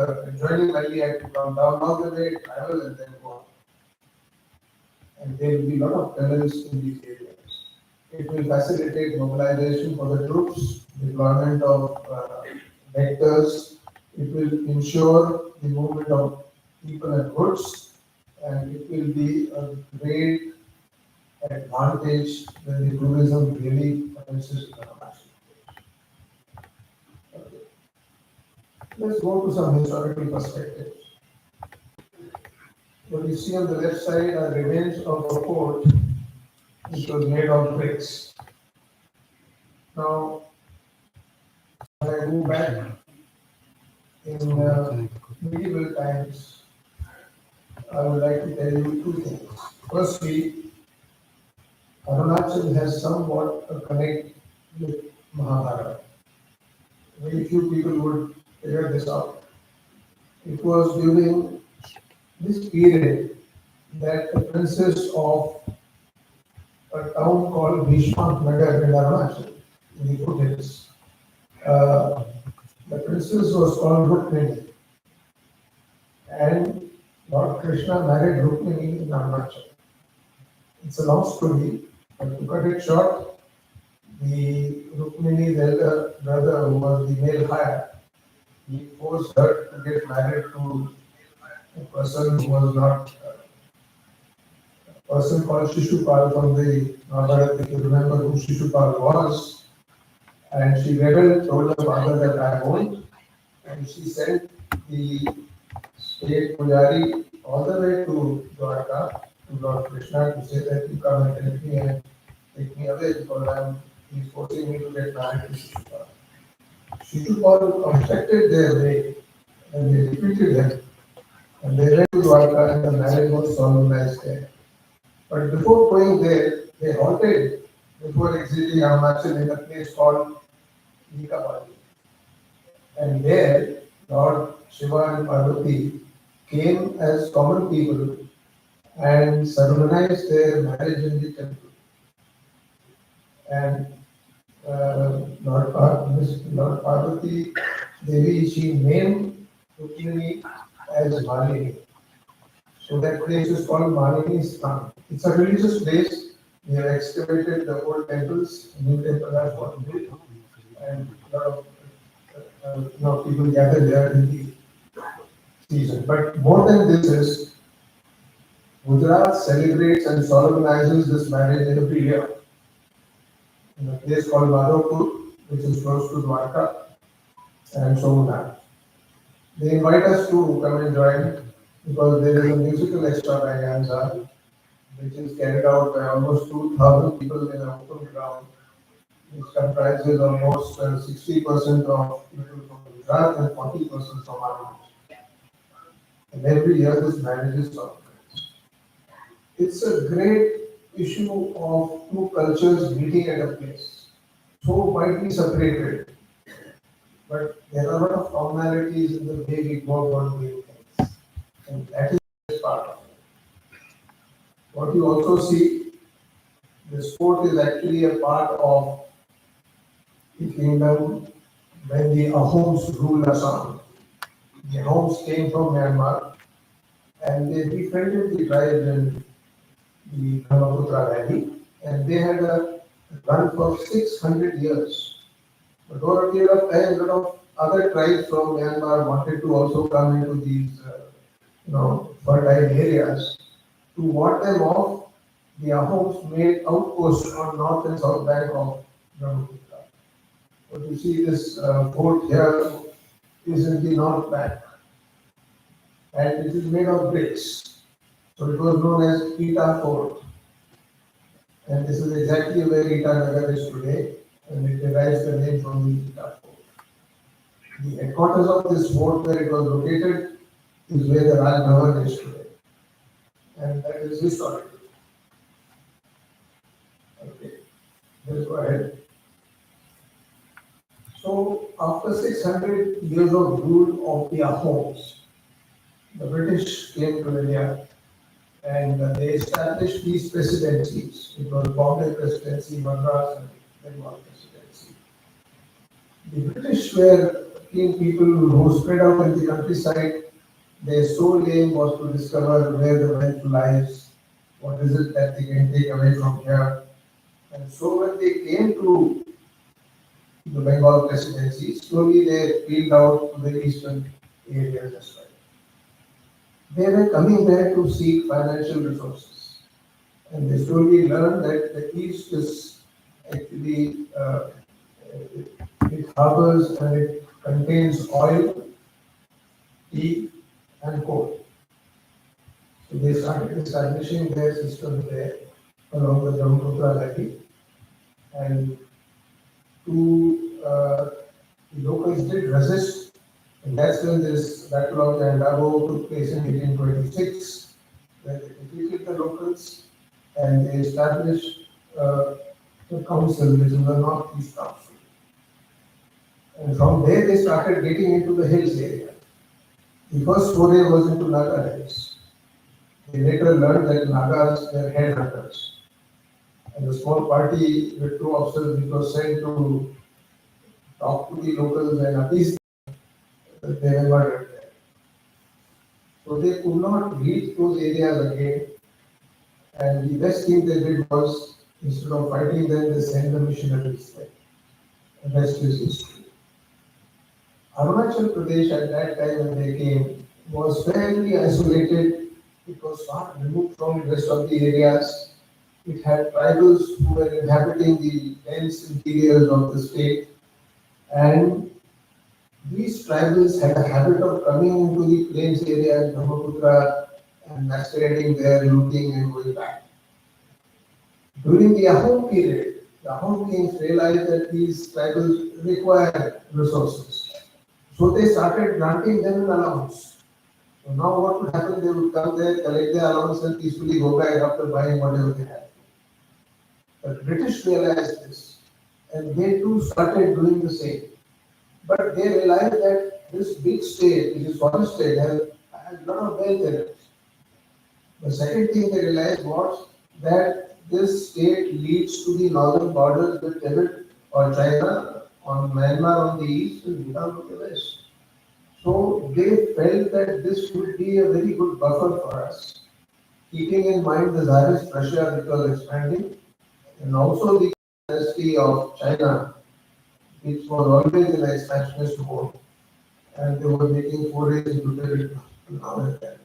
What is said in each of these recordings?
adjoining valley had to come down. Now they may travel and then go on. And there will be a lot of tunnels in these areas. It will facilitate mobilization for the troops, deployment of vectors. It will ensure the movement of people and goods, and it will be a great advantage when the tourism really commences in Arunachal. Okay. Let's go to some historical perspectives. What you see on the left side are remains of a fort which was made of bricks. Now, when I go back in medieval times, I would like to tell you two things. Firstly, Arunachal has somewhat a connect with Mahabharata. Very few people would figure this out. It was during this period that the princess of a town called Bhishmanagar in Arunachal, in the foothills, the princess was called Rukmini, and Lord Krishna married Rukmini in Arunachal. It's a long story, but to cut it short, the Rukmini's elder brother, who was the male heir, he forced her to get married to a person who was not a person called Shishupal from the Mahabharata, if you remember who Shishupal was. And she rebelled, told her father that I won't, and she sent the state Pujari all the way to Dwarka, to Lord Krishna, to say that you come and help me and take me away because he's forcing me to get married to Shishupal. Shishupal objected their way and they defeated him. And they went to Dwarka and the marriage was solemnized there. But before going there, they halted before exiting Arunachal in a place called Nikapali. And there, Lord Shiva and Parvati came as common people and solemnized their marriage in the temple. And Lord Parvati Devi, she named Rukmini as Malini. So that place is called Malini Sthan. It's a religious place. We have excavated the old temples, new temple has got built, and a lot of people gather there in the season. But more than this is, Gujarat celebrates and solemnizes this marriage every year in a place called Madhavpur, which is close to Dwarka and Somnath. They invite us to come and join because there is a musical extravaganza which is carried out by almost 2,000 people in an open ground, which comprises almost 60% of people from Gujarat and 40% from Arunachal. And every year this marriage is solemnized. It's a great issue of two cultures meeting at a place, so widely separated, but there are a lot of commonalities in the way we go about doing things, and that is part of it. What you also see, the sport is actually a part of the kingdom when the Ahoms ruled Assam. The Ahoms came from Myanmar and they befriended the tribes in the Brahmaputra Valley, and they had a run for 600 years. But over a period of time, a lot of other tribes from Myanmar wanted to also come into these, fertile areas. To ward them off, the Ahoms made outposts on north and south bank of Brahmaputra. What you see this fort here is in the north bank, and it is made of bricks. So it was known as Eta Fort. And this is exactly where Eta Nagar is today, and it derives the name from the Eta Fort. The headquarters of this fort where it was located is where the Raj Bhavan is today. And that is historical. Okay, let's go ahead. So after 600 years of rule of the Ahoms, the British came to India and they established these presidencies. It was Bombay Presidency, Madras, and Bengal Presidency. The British were keen people who spread out in the countryside. Their sole aim was to discover where the wealth lies, what is it that they can take away from here. And so when they came to the Bengal presidency, slowly they peeled out to the eastern areas as well. They were coming there to seek financial resources. And they slowly learned that the east is actually, it harbors and it contains oil, tea, and coal. So they started establishing their system there along the Brahmaputra valley. And the locals did resist, and that's when this Battle of Jandago took place in 1826, where they defeated the locals and they established the council, which is the Northeast Council. And from there they started getting into the hills area. The first foray was into Naga hills. They later learned that Nagas were headhunters. And a small party with 2 officers which was sent to talk to the locals and appease them that they were murdered there. So they could not reach those areas again. And the best thing they did was, instead of fighting them, they sent the missionaries there. The rest is history. Arunachal Pradesh at that time when they came was fairly isolated. It was far removed from the rest of the areas. It had tribals who were inhabiting the dense interiors of the state, and these tribals had a habit of coming into the plains area in Brahmaputra and masquerading there, looting and going back. During the Ahom period, the Ahom kings realized that these tribals required resources. So they started granting them an allowance. So now what would happen? They would come there, collect their allowance and peacefully go back after buying whatever they had. The British realized this, and they too started doing the same. But they realized that this big state, which is foreign state, has a lot of wealth in it. The second thing they realized was that this state leads to the northern borders with Tibet or China, on Myanmar on the east and Bhutan on the west. So they felt that this would be a very good buffer for us, keeping in mind the Tsarist Russia which was expanding, and also the dynasty of China, which was always in expansionist mode, and they were making forays into Tibet now and then.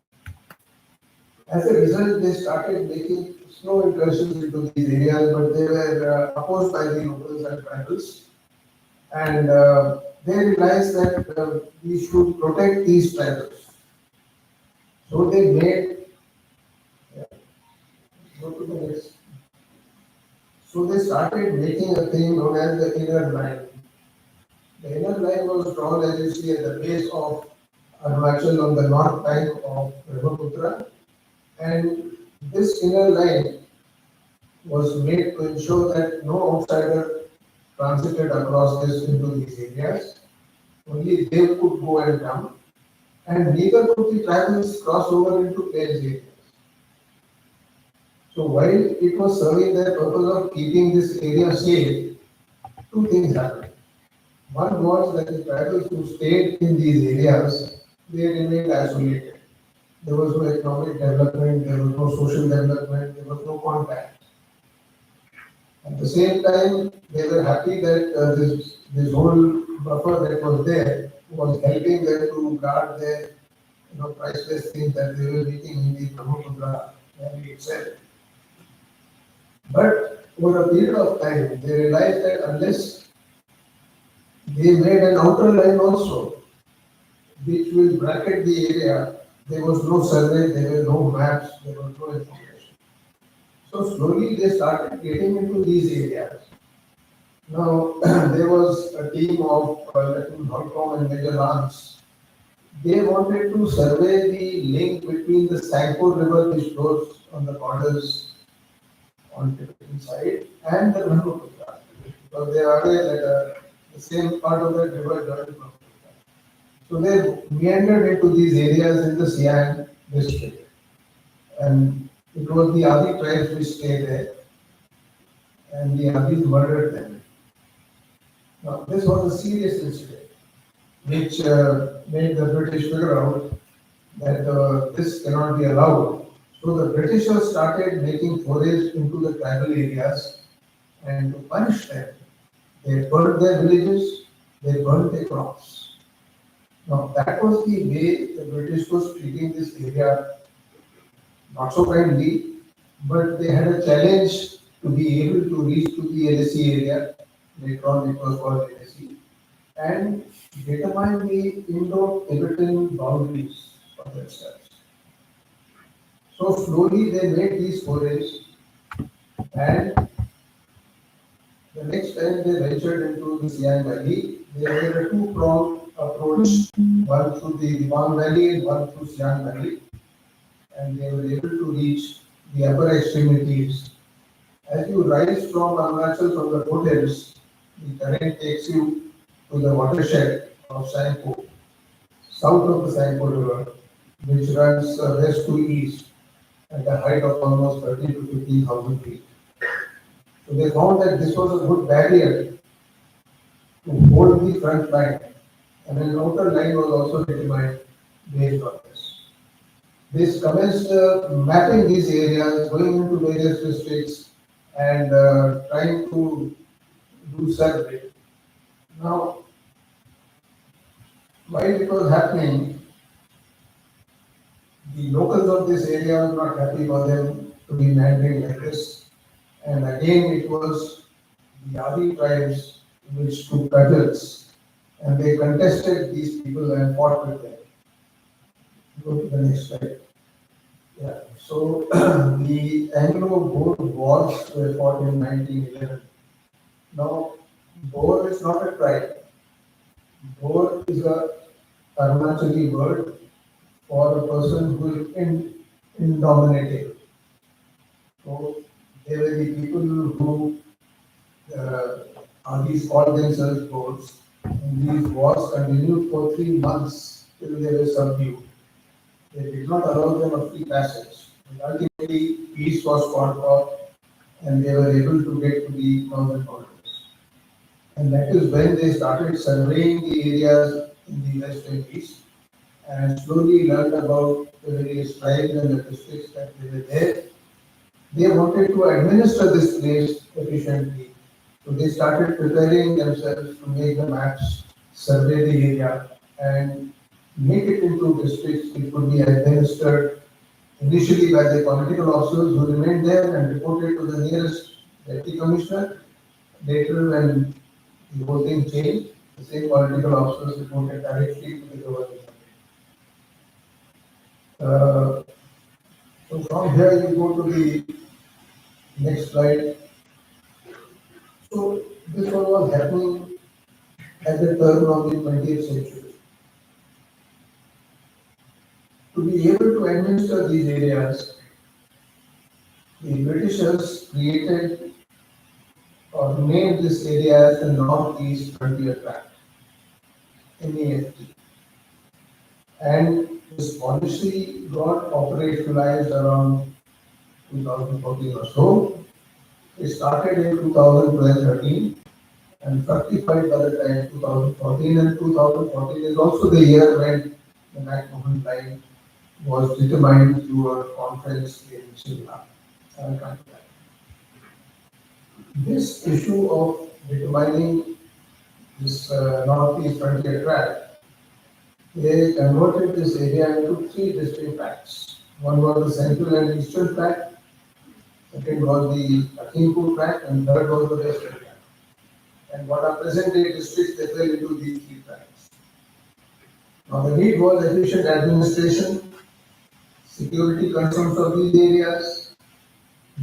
As a result, they started making slow incursions into these areas, but they were opposed by the locals and tribals. And they realized that we should protect these tribals. So they made, go to the next. So they started making a thing known as the inner line. The inner line was drawn, as you see, at the base of Arunachal on the north bank of Brahmaputra. And this inner line was made to ensure that no outsider transited across this into these areas. Only they could go and come, and neither could the tribals cross over into plains areas. So while it was serving the purpose of keeping this area safe, 2 things happened. One was that the tribals who stayed in these areas, they remained isolated. There was no economic development, there was no social development, there was no contact. At the same time, they were happy that this whole buffer that was there was helping them to guard their priceless things that they were making in the Brahmaputra valley itself. But over a period of time, they realized that unless they made an outer line also, which will bracket the area, there was no survey, there were no maps, there was no information. So slowly they started getting into these areas. Now there was a team of Lieutenant Holcomb and Major Lance. They wanted to survey the link between the Sangpur River, which flows on the borders on the Tibetan side, and the Brahmaputra, because they are aware that the same part of the river joins Brahmaputra. So they meandered into these areas in the Siang district, and it was the Adi tribes which stayed there, and the Adis murdered them. Now, this was a serious incident. which made the British figure out that this cannot be allowed. So the Britishers started making forays into the tribal areas, and to punish them, they burned their villages, they burned their crops. Now that was the way the British was treating this area, not so kindly, but they had a challenge to be able to reach to the LSE area. Later on it was called LSE, and determine the Indo-Tibetan boundaries for themselves. So slowly they made these forays, and the next time they ventured into the Siang Valley, they had a two-pronged approach, one through the Diwan Valley and one through Siang Valley, and they were able to reach the upper extremities. As you rise from Arunachal from the foothills, the terrain takes you to the watershed of Sangpo, south of the Sangpo River, which runs west to east at a height of almost 30 to 15,000 feet. So they found that this was a good barrier to hold the front line, and an outer line was also determined based on this. This commenced mapping these areas, going into various districts, and trying to do survey. Now, while it was happening, the locals of this area were not happy for them to be meandering like this. And again, it was the Adi tribes which took battles, and they contested these people and fought with them. Go to the next slide. Yeah. So the Anglo-Boer wars were fought in 1911. Now, Boer is not a tribe. Boer is a Arunachali word for a person who is indominating. So they were the people who Adis called themselves Boers. And these wars continued for 3 months till they were subdued. They did not allow them a free passage. And ultimately, peace was fought for, and they were able to get to the northern borders. And that is when they started surveying the areas in the west and east, and slowly learned about the various tribes and the districts that they were there. They wanted to administer this place efficiently. So they started preparing themselves to make the maps, survey the area, and make it into districts which would be administered initially by the political officers who remained there and reported to the nearest deputy commissioner. Later, when the whole thing changed, the same political officers reported directly to the government. So from here you go to the next slide. So this one was happening at the turn of the 20th century. To be able to administer these areas, the Britishers created or named this area as the Northeast Frontier Tract, NEFT. And this policy got operationalized around 2014 or so. It started in 2012-13 and fructified by the time 2014, and 2014 is also the year when the McMahon line was determined through a conference in Shimla. I'll come to that. This issue of determining this Northeast Frontier Tract, they converted this area into three distinct tracts. One was the Central and Eastern Tract, second was the Akinpur Tract, and third was the Western Tract. And what are present day districts, they fell into these three tracts. Now the need was efficient administration, security concerns of these areas,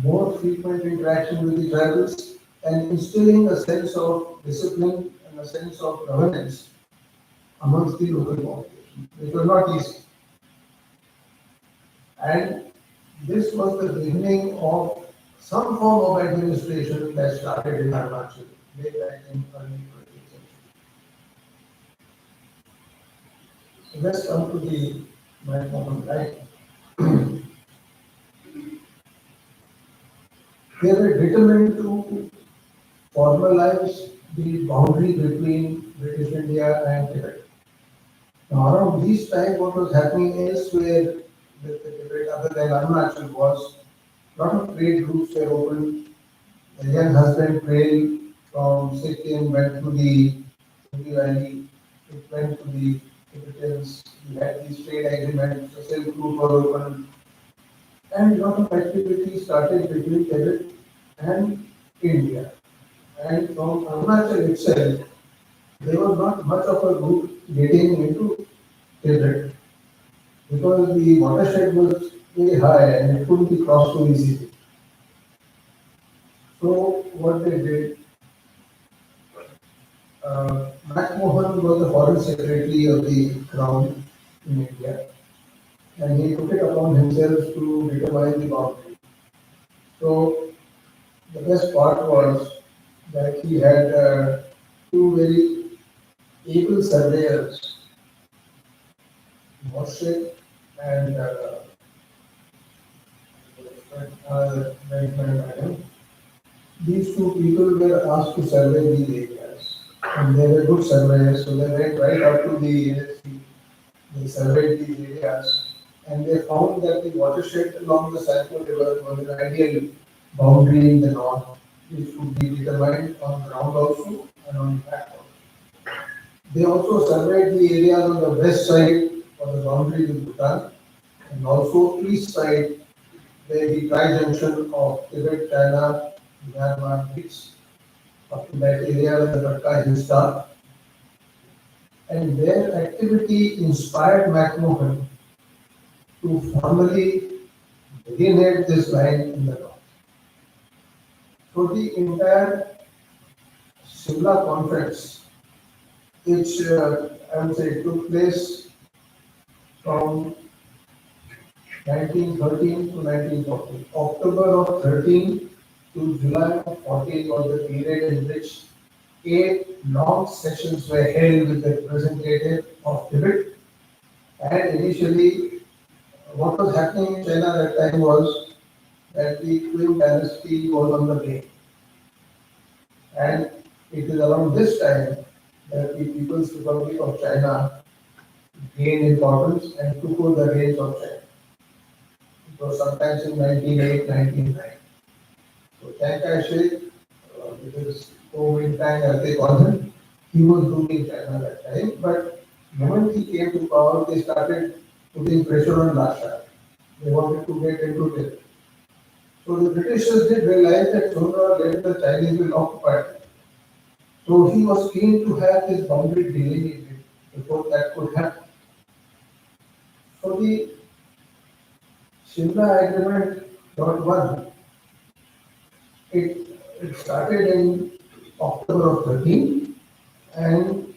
more frequent interaction with the tribals, and instilling a sense of discipline and a sense of governance amongst the local population. It was not easy. And this was the beginning of some form of administration that started in Arunachal way back in early 20th century. So let's come to the McMahon line. They were determined to formalize the boundary between British India and Tibet. Now, around these time, what was happening elsewhere with the Tibet, other than Arunachal, was a lot of trade routes were opened. The young husband trail from Sikkim went to the Sindhi Valley, it went to the Tibetans, we had these trade agreements, the Silk Route was opened, and a lot of activity started between Tibet and India. And from Arunachal itself, there was not much of a route getting into Tibet because the watershed was very high and it couldn't be crossed so easily. So what they did, McMahon was the foreign secretary of the Crown in India, and he took it upon himself to determine the boundary. So the best part was that he had two very able surveyors, Moshe and Madam. These two people were asked to survey these areas, and they were good surveyors, so they went right up to the NSC. They surveyed these areas, and they found that the watershed along the Saco River was an ideal boundary in the north, which would be determined on ground also and on back also. They also surveyed the areas on the west side of the boundary with Bhutan, and also east side where the tri-junction of Tibet, China, Myanmar meets up to that area where the Bhatta Hills start. And their activity inspired McMahon to formally delineate this line in the north. So the entire Simla conference, which I would say took place from 1913 to 1914. October of 13 to July of 14 was the period in which 8 long sessions were held with the representative of Tibet. And initially, what was happening in China at that time was that the Qing dynasty was on the wane. And it is around this time that the People's Republic of China gained importance and took over the reins of China. It was sometimes in 1908, 1909. So Chiang Kai-shek, with his Kuomintang as they call him, he was ruling China that time. But the moment he came to power, they started putting pressure on Lhasa. They wanted to get into it. So the Britishers did realize that sooner or later the Chinese will occupy it. So he was keen to have his boundary delineated before that could happen. So the Shimla Agreement .1, it started in October of 13, and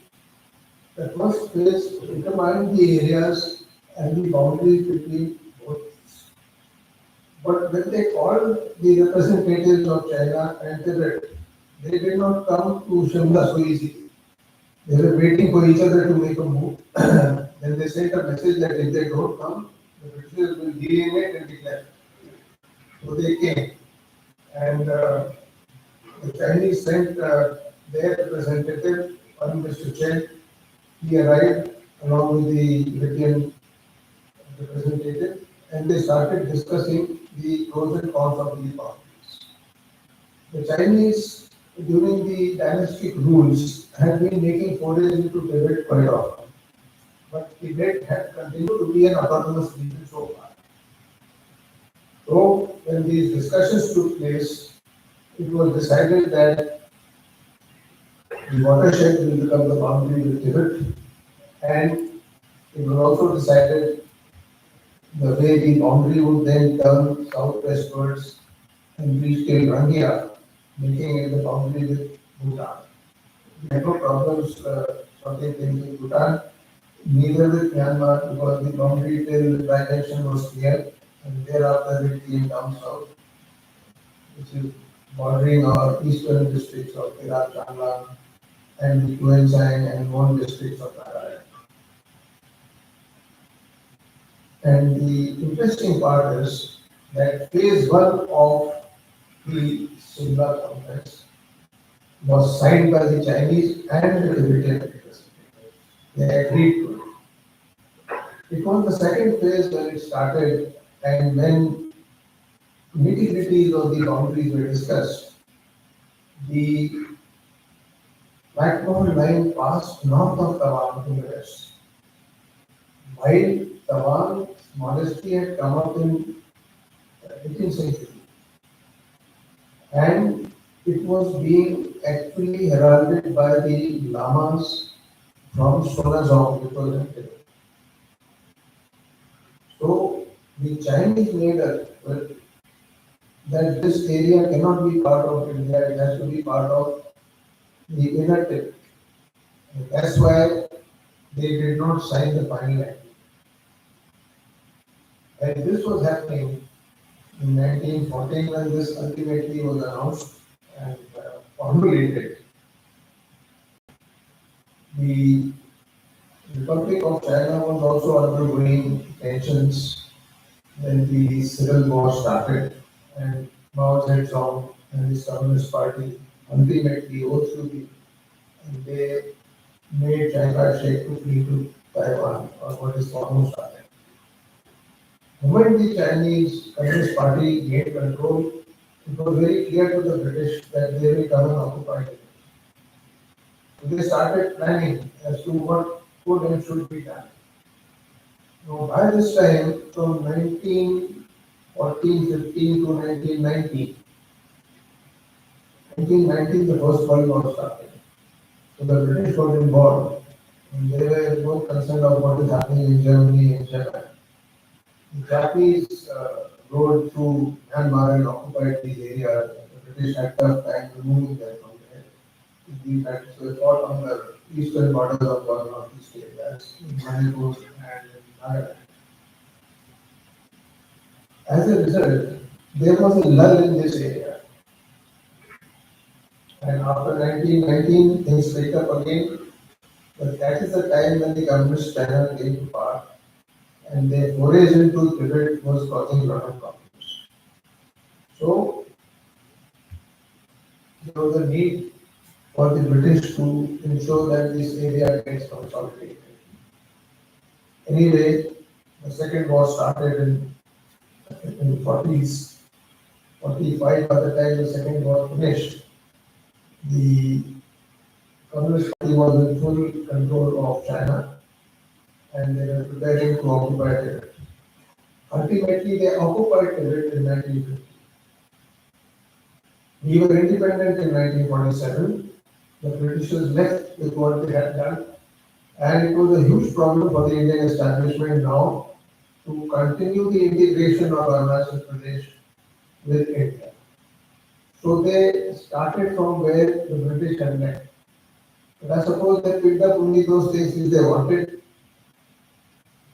the first phase determined the areas and the boundaries between both. But when they called the representatives of China and Tibet, they did not come to Shimla so easily. They were waiting for each other to make a move. Then they sent a message that if they don't come, the Britishers will delineate and declare. So they came, and the Chinese sent their representative, one Mr. Chen. He arrived along with the European representative, and they started discussing the pros and cons of these boundaries. The Chinese, during the dynastic rules, had been making forays into Tibet quite often, but Tibet had continued to be an autonomous region so far. So, when these discussions took place, it was decided that the watershed will become the boundary with Tibet, and it was also decided the way the boundary would then turn southwestwards and reach till Rangia, making it the boundary with Bhutan. We had no problems sorting things with Bhutan, neither with Myanmar, because the boundary till direction was clear, and thereafter it came down south, which is bordering our eastern districts of Perak, Changlang, and the Tuensang and one districts of Nagaland. And the interesting part is that phase one of the Simla Conference was signed by the Chinese and the Tibetan representatives. They agreed to it. It was the second phase when it started, and when nitty-gritties of the boundaries were discussed, the backbone line passed north of Tawang in the west. While Tawang's monastery had come up in 18th century, and it was being actually heralded by the lamas from Sonazong, which was in Tibet. So the Chinese made a that this area cannot be part of India, it has to be part of the inner Tibet. That's why they did not sign the final agreement. And this was happening in 1914 when this ultimately was announced and formulated. The Republic of China was also undergoing tensions when the Civil War started, and Mao Zedong and his Communist Party ultimately also and they made Chiang Kai-shek to flee to Taiwan, or what is almost happened. The moment the Chinese Communist Party gained control, it was very clear to the British that they will come and occupy it. So they started planning as to what could and should be done. Now, by this time, from 1914-15 to 1919, 1919 the First World War started. So the British got involved, and they were more concerned of what is happening in Germany and Japan. The Japanese rode through Myanmar and occupied these areas. The British had tough time removing them from there. These battles were fought on the eastern borders of the northeast areas, in Manipur and in Nagaland. As a result, there was a lull in this area. And after 1919, things picked up again. But that is the time when the communist China came to power, and their forays into Tibet was causing a lot of problems. So there was a need for the British to ensure that this area gets consolidated. Anyway, the second war started in 40s, 45. By the time the second war finished, the Communist Party was in full control of China, and they were preparing to occupy Tibet. Ultimately, they occupied Tibet in 1950. We were independent in 1947. The Britishers left with what they had done, and it was a huge problem for the Indian establishment now to continue the integration of Arunachal Pradesh with India. So they started from where the British had left. But I suppose they picked up only those things which they wanted.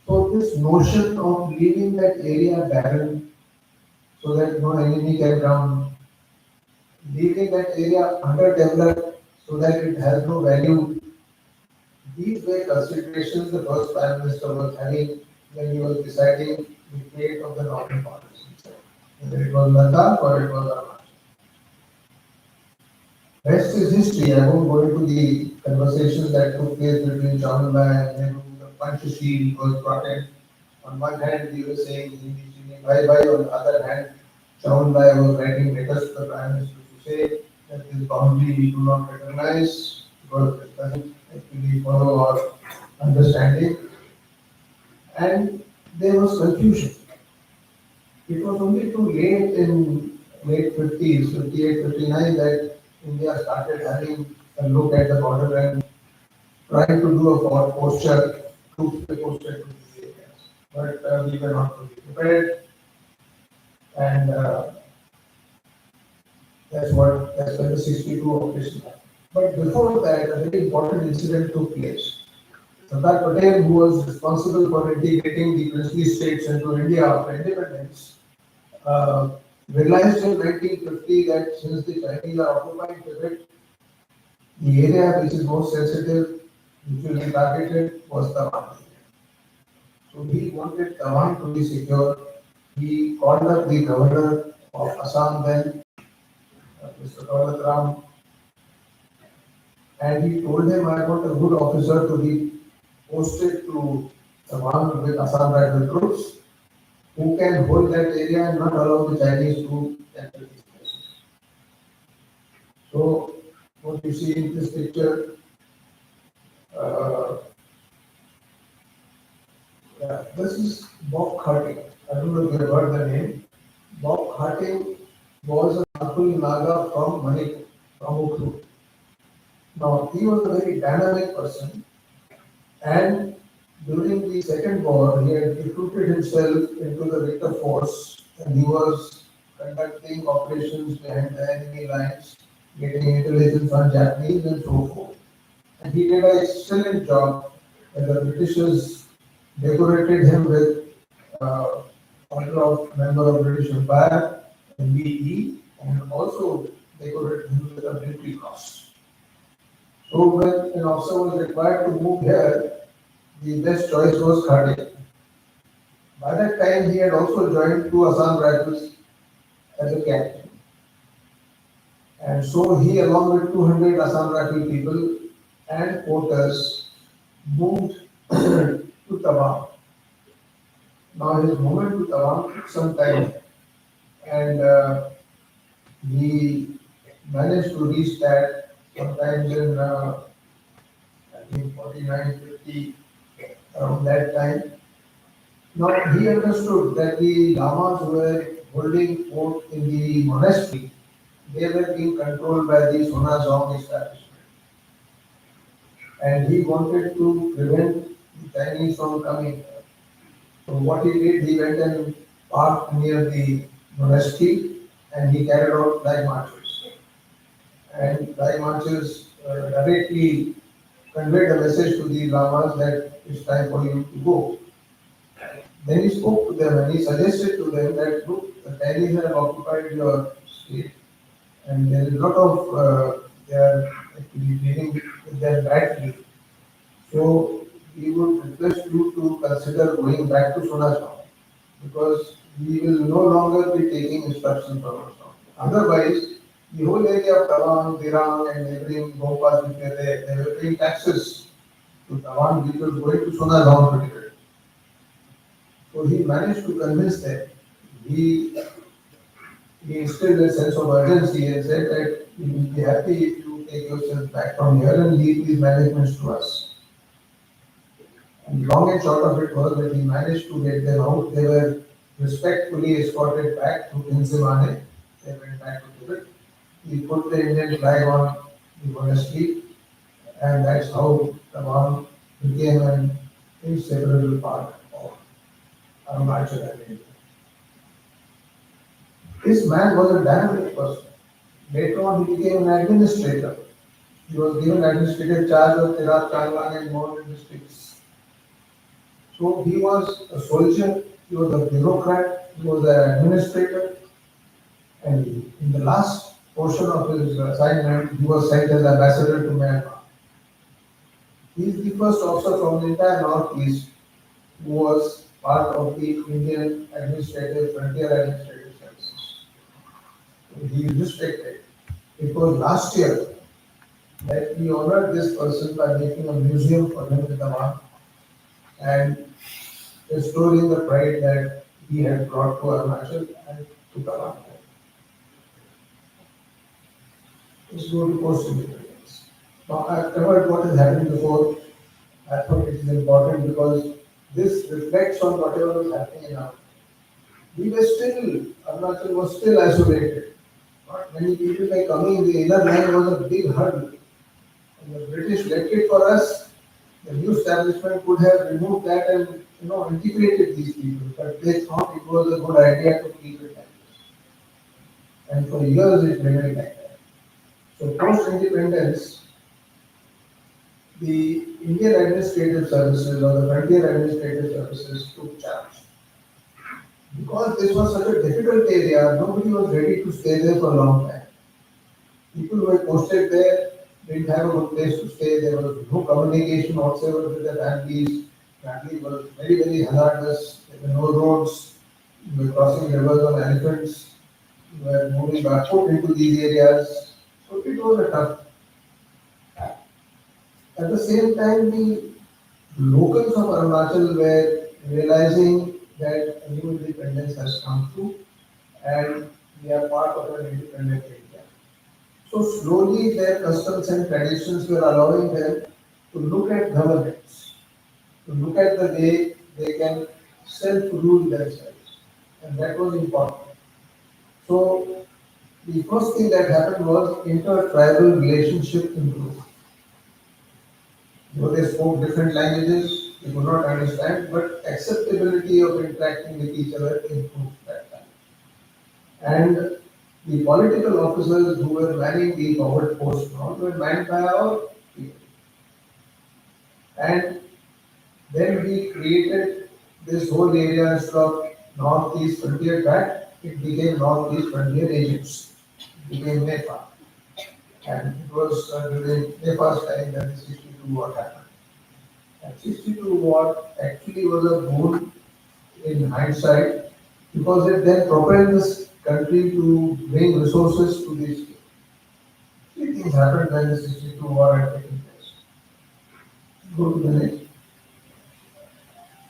So this notion of leaving that area barren so that no enemy can come, leaving that area underdeveloped so that it has no value, these were considerations the first Prime Minister was having when he was deciding the fate of the northern policy. Whether it was Ladakh or it was Arunachal. Rest is history. I won't go into the conversations that took place between Chowdhury and Nehru. The Panchasheel was brought in. On one hand, we were saying Hindi, bye bye. On the other hand, Chowdhury was writing letters to the Prime Minister to say that this boundary we do not recognize because it doesn't actually follow our understanding. And there was confusion. It was only too late in late 50s, 58, 59 that India started having a look at the border and trying to do a forward posture to be posted to these areas. But we were not fully prepared, and that's when the 62 operation happened. But before that, a very important incident took place. Sardar Patel, who was responsible for integrating the princely states into India after independence, uh, realized in 1950 that since the Chinese are occupying Tibet, the area which is most sensitive, which will be targeted, was Tawang. So he wanted Tawang to be secure. He called up the governor of Assam then, Mr. Dawlat Ram, and he told him, I want a good officer to be posted to the one with Assam rifle troops, who can hold that area and not allow the Chinese to enter these places. So, what you see in this picture, uh, yeah, this is Bob Kharting. I don't know if you have heard the name. Bob Kharting was a Nakul Naga from Manipur, from Ukhrul. Now, he was a very dynamic person, and during the Second War, he had recruited himself into the Victor Force, and he was conducting operations behind the enemy lines, getting intelligence on Japanese and so forth. And he did an excellent job, and the Britishers decorated him with uh, Order of Member of British Empire, MBE, and also decorated him with a military cross. So when an officer was required to move here, the best choice was Khade. By that time, he had also joined two Assam Rifles as a captain. And so he, along with 200 Assam Rifle people and porters, moved to Tawang. Now his movement to Tawang took some time, and he managed to reach that sometimes in I think 49, 50, around that time. Now he understood that the Lamas were holding fort in the monastery. They were being controlled by the Sonazong establishment. And he wanted to prevent the Chinese from coming. So what he did, he went and parked near the monastery and he carried out flag marches. And flag marches directly conveyed a message to the Lamas that it's time for you to go. Then he spoke to them and he suggested to them that look, the Chinese have occupied your state and there is a lot of they are actually dealing with them badly. So we would request you to consider going back to Sonasgaon because we will no longer be taking instructions from us. Otherwise, the whole area of Tawang, Dirang and neighboring Bhopal, which were there, they were paying taxes to Tawang, which was going to Sonasgaon particularly. So he managed to convince them. He, he instilled a sense of urgency and said that we will be happy if you take yourselves back from here and leave these managements to us. And long and short of it was that he managed to get them out. They were respectfully escorted back to Pinsimane. They went back to Tibet. He put the Indian flag on the monastery, and that's how Tawang became an inseparable part of Arunachal. This man was a dynamic person. Later on, he became an administrator. He was given administrative charge of Tirat, Changlang, and more districts. So he was a soldier, he was a bureaucrat, he was an administrator, and in the last portion of his assignment, he was sent as ambassador to Myanmar. He is the first officer from the entire Northeast who was part of the Indian administrative, frontier administrative services. So he is respected. It was last year that we honored this person by making a museum for him in Tawang and restoring the pride that he had brought to Arunachal and to Tawang. Let's go to post-independence. Now, I've covered what has happened before. I thought it is important because this reflects on whatever was happening in our. We were still, Arunachal was still isolated. Not many people were coming. The inner line was a big hurdle. And the British left it for us. The new establishment could have removed that and integrated these people, but they thought it was a good idea to keep it like this. And for years it remained like that. So post-independence, the Indian administrative services or the frontier administrative services took charge. Because this was such a difficult area, nobody was ready to stay there for a long time. People who were posted there didn't have a good place to stay. There was no communication whatsoever with their families. Families were very, very hazardous. There were no roads. We were crossing rivers on elephants. We were moving barefoot into these areas. So it was a tough. At the same time, the Locals of Arunachal were realizing that a new independence has come through and we are part of an independent India. So slowly their customs and traditions were allowing them to look at governance, to look at the way they can self-rule themselves. And that was important. So the first thing that happened was inter-tribal relationship improved. Though they spoke different languages, they could not understand, but acceptability of interacting with each other improved that time. And the political officers who were manning the forward post now were manned by our people. And then we created this whole area instead of Northeast Frontier Tract, it became Northeast Frontier Agents. It became NEFA. And it was during NEFA's time that the 62 war happened. And 62 war actually was a boon in hindsight because it then propelled this country to bring resources to the state. Three things happened when the 62 war had taken place. Go to the next.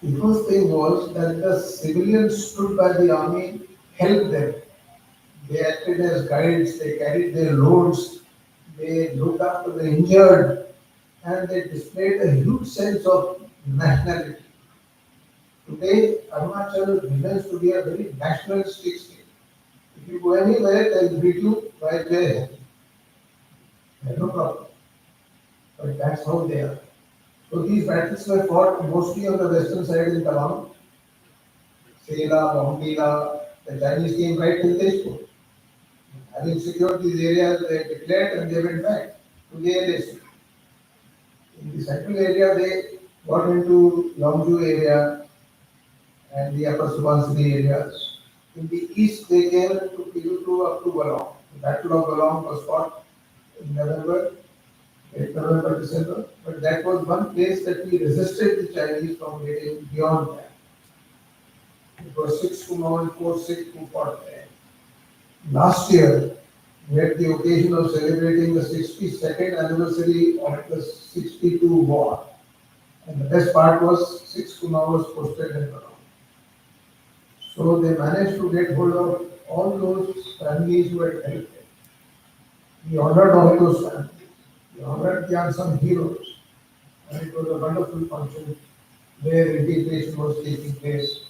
The first thing was that the civilians stood by the army, helped them. They acted as guides, they carried their loads, they looked after the injured, and they displayed a huge sense of nationality. Today, Arunachal remains to be a very nationalistic state. If you go anywhere, they'll greet you right there. There's no problem. But that's how they are. So these battles were fought mostly on the western side in Tawang, Sela, Bombila. The Chinese came right till Tezpur. Having secured these areas, they declared and they went back to the LAC. In the central area, they got into Longju area and the upper Subansiri areas. In the east, they came into Pilutu up to Balong. The Battle of Balong was fought in November, late November, December. But that was one place that we resisted the Chinese from getting beyond that. It was 6 Kumaon, 4-6 who fought there. Last year, we had the occasion of celebrating the 62nd anniversary of the 62 war. And the best part was 6 Kumar was posted in Balong. So they managed to get hold of all those families who had helped them. We honored all those families. We honored the unsung heroes. And it was a wonderful function where integration was taking place.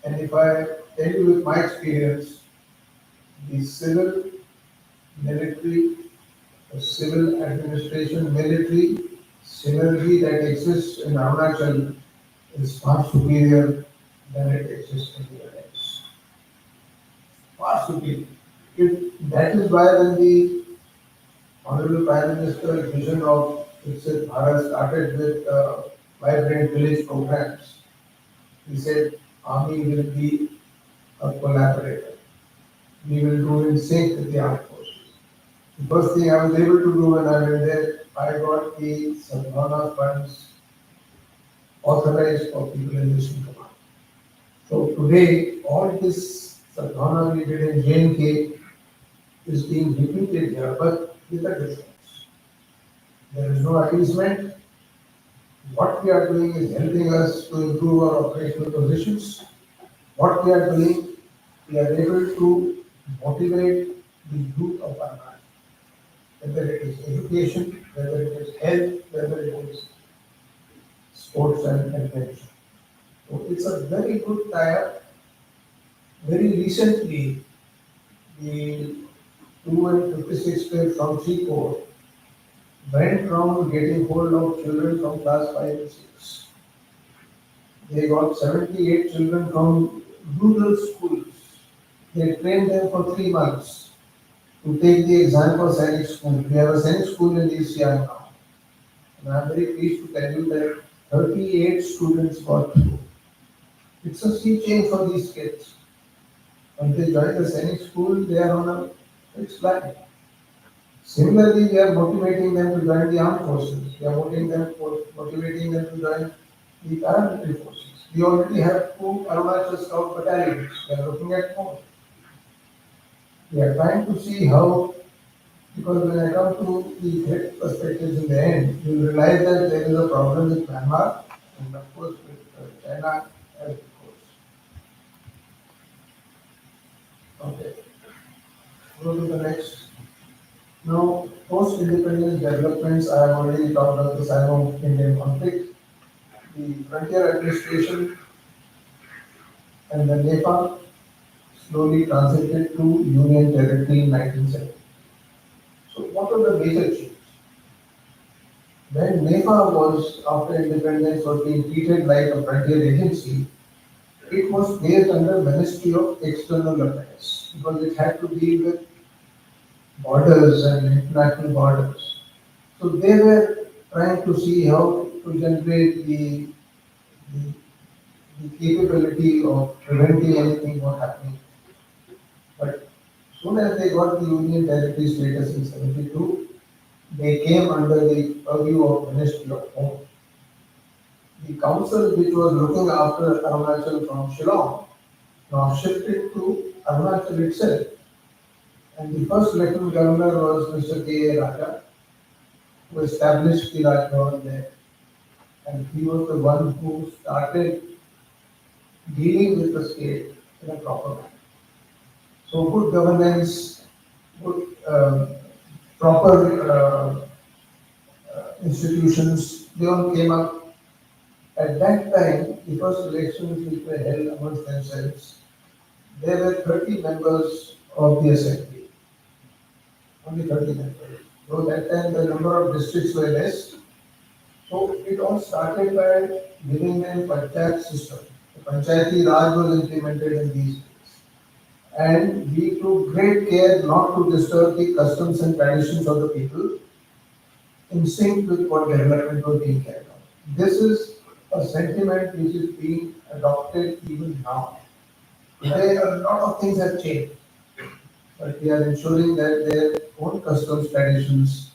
And if I tell you with my experience, the civil, military, the civil administration, military synergy that exists in Arunachal is far superior than it exists anywhere else. Far superior. That is why when the Honorable Prime Minister's vision of Viksit Bharat started with vibrant village programs, he said Army will be a collaborator. We will do in sync with the armed forces. The first thing I was able to do when I went there, I got the Sadhana funds authorized for people in mission command. So today, all this Sadhana we did in J&K is being repeated here, but with a difference. There is no appeasement. What we are doing is helping us to improve our operational positions. What we are doing, we are able to motivate the youth of our land, whether it is education, whether it is health, whether it is sports and adventure. So it's a very good tie-up. Very recently, the 2 and 56 page from C4 went from getting hold of children from class 5 and 6. They got 78 children from rural schools. They trained them for 3 months to take the exam for Sainik school. We have a Sainik school in ECI now. And I'm very pleased to tell you that 38 students got through. It's a sea change for these kids. When they join the Sainik school, they are on a fixed line. Similarly, we are motivating them to join the armed forces. We are motivating them to join the paramilitary forces. We already have 2 Arunachal Scout battalions. We are looking at more. We are trying to see how, because when I come to the threat perspectives in the end, you will realize that there is a problem with Myanmar and of course with China as of course. Okay, go to the next. Now, post-independence developments, I have already talked about the Sino-Indian conflict, the frontier administration and the NEPA slowly transited to Union territory in 1970. So what are the major changes? When NEPA was, after independence, was being treated like a frontier agency, it was placed under Ministry of External Affairs because it had to deal with borders and international borders. So they were trying to see how to generate the, the capability of preventing anything from happening. But soon as they got the Union Territory status in 72, they came under the purview of Ministry of Home. The council which was looking after Arunachal from Shillong now shifted to Arunachal itself. And the first Lieutenant Governor was Mr. K. A. Raja, who established the Raj Bhavan there. And he was the one who started dealing with the state in a proper manner. So good governance, good proper institutions, they all came up. At that time, the first elections which were held amongst themselves, there were 30 members of the assembly, only 30 members. So that time the number of districts were less. So it all started by giving them panchayat system. The Panchayati Raj was implemented in these days. And we took great care not to disturb the customs and traditions of the people in sync with what development was being carried out. This is a sentiment which is being adopted even now. Today, a lot of things have changed, but we are ensuring that their own customs traditions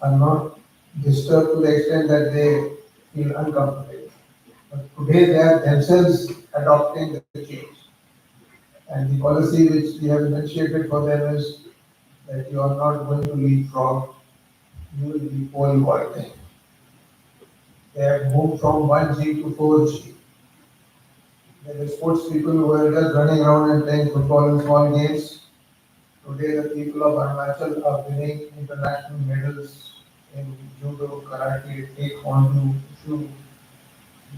are not disturbed to the extent that they feel uncomfortable. But today, they are themselves adopting the change. And the policy which we have initiated for them is that you are not going to leapfrog, you will be pole vaulting. They have moved from 1G to 4G. There were sports people who were just running around and playing football in small games. Today, the people of Arunachal are winning international medals in judo, karate, taekwondo, wushu.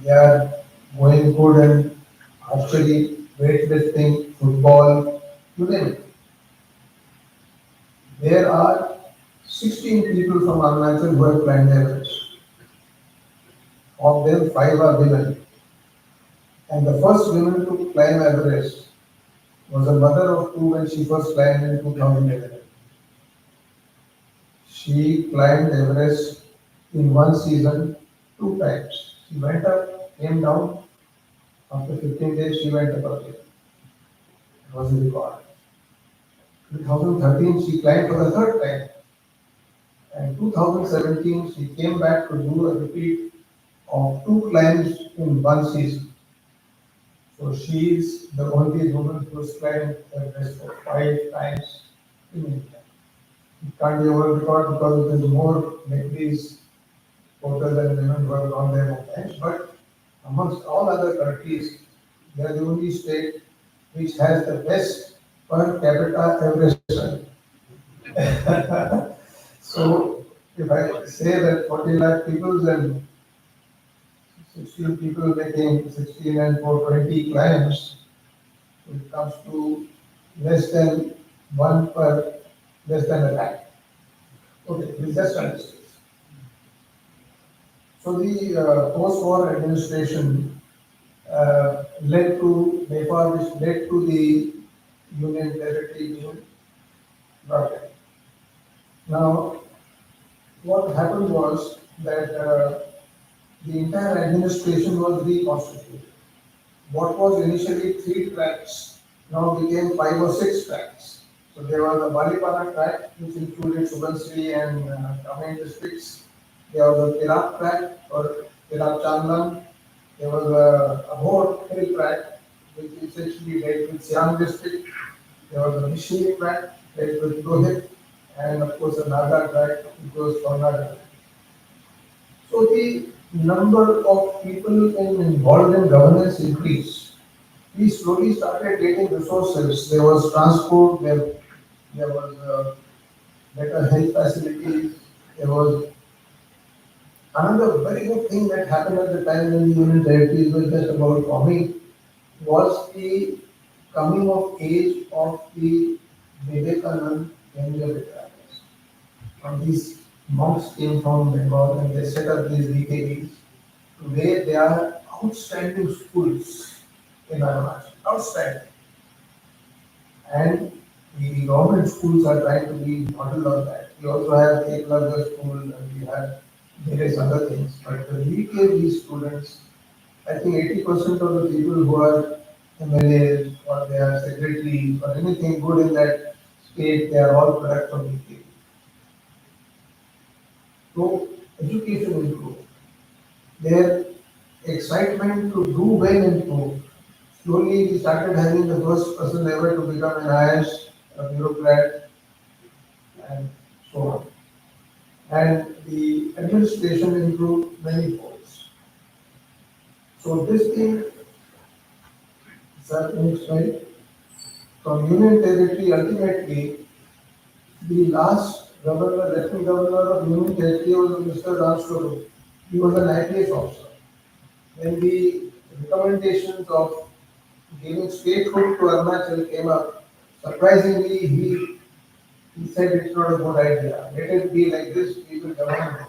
They are going good in archery, weightlifting, football, you name it. There are 16 people from Arunachal who have climbed Everest. Of them, 5 are women. And the first woman to climb Everest was a mother of 2 when she first climbed in 2011. She climbed Everest in one season 2 times. She went up, came down. After 15 days, she went up again. It was a record. 2013, she climbed for the third time. And 2017, she came back to do a repeat of 2 climbs in one season. So she is the only woman who has climbed Everest for 5 times in India. It can't be a world record because it is more ladies porters and women who have gone there more times. But amongst all other countries, they are the only state which has the best per capita Everest run. So if I say that 40 lakh people, then 16 people making 16 and 420 climbs, it comes to less than one per less than a lakh. Okay, we just understand. So the post-war administration led to Nepal, which led to the Union territory being brought in. Now, what happened was that the entire administration was reconstituted. What was initially 3 tracks now became 5 or 6 tracks. So there was a Balipana track, which included Subansiri and Kameng districts. There was a Tirap track or Tirap Chandlan. There was a Abhor hill track, which essentially dealt with Siang district. There was a Mishni track, dealt with Rohit, and of course a Naga track, which was Karnataka. So the number of people involved in governance increased. We slowly started getting resources. There was transport, there was better health facilities. There was another very good thing that happened at the time when the union territories were just about forming was the coming of age of the Vivekanand Yoga Vidyas. And these monks came from Bengal and they set up these VKVs. Today they are outstanding schools in Arunachal. Outstanding. And the government schools are trying to be modeled on that. We also have Eklavya school and we have various other things. But the VKV students, I think 80% of the people who are MLAs or they are secretaries or anything good in that state, they are all products of VKV. So education improved. Their excitement to do well improved. Slowly we started having the first person ever to become an IS, a bureaucrat, and so on. And the administration improved many folds. So this thing, sir, next slide. From Union Territory, ultimately, the last governor, lieutenant governor of Union Territory was Mr. Raj. He was an IPS officer. When the recommendations of giving statehood to Arunachal came up, surprisingly, he said it's not a good idea. Let it be like this, we will govern it.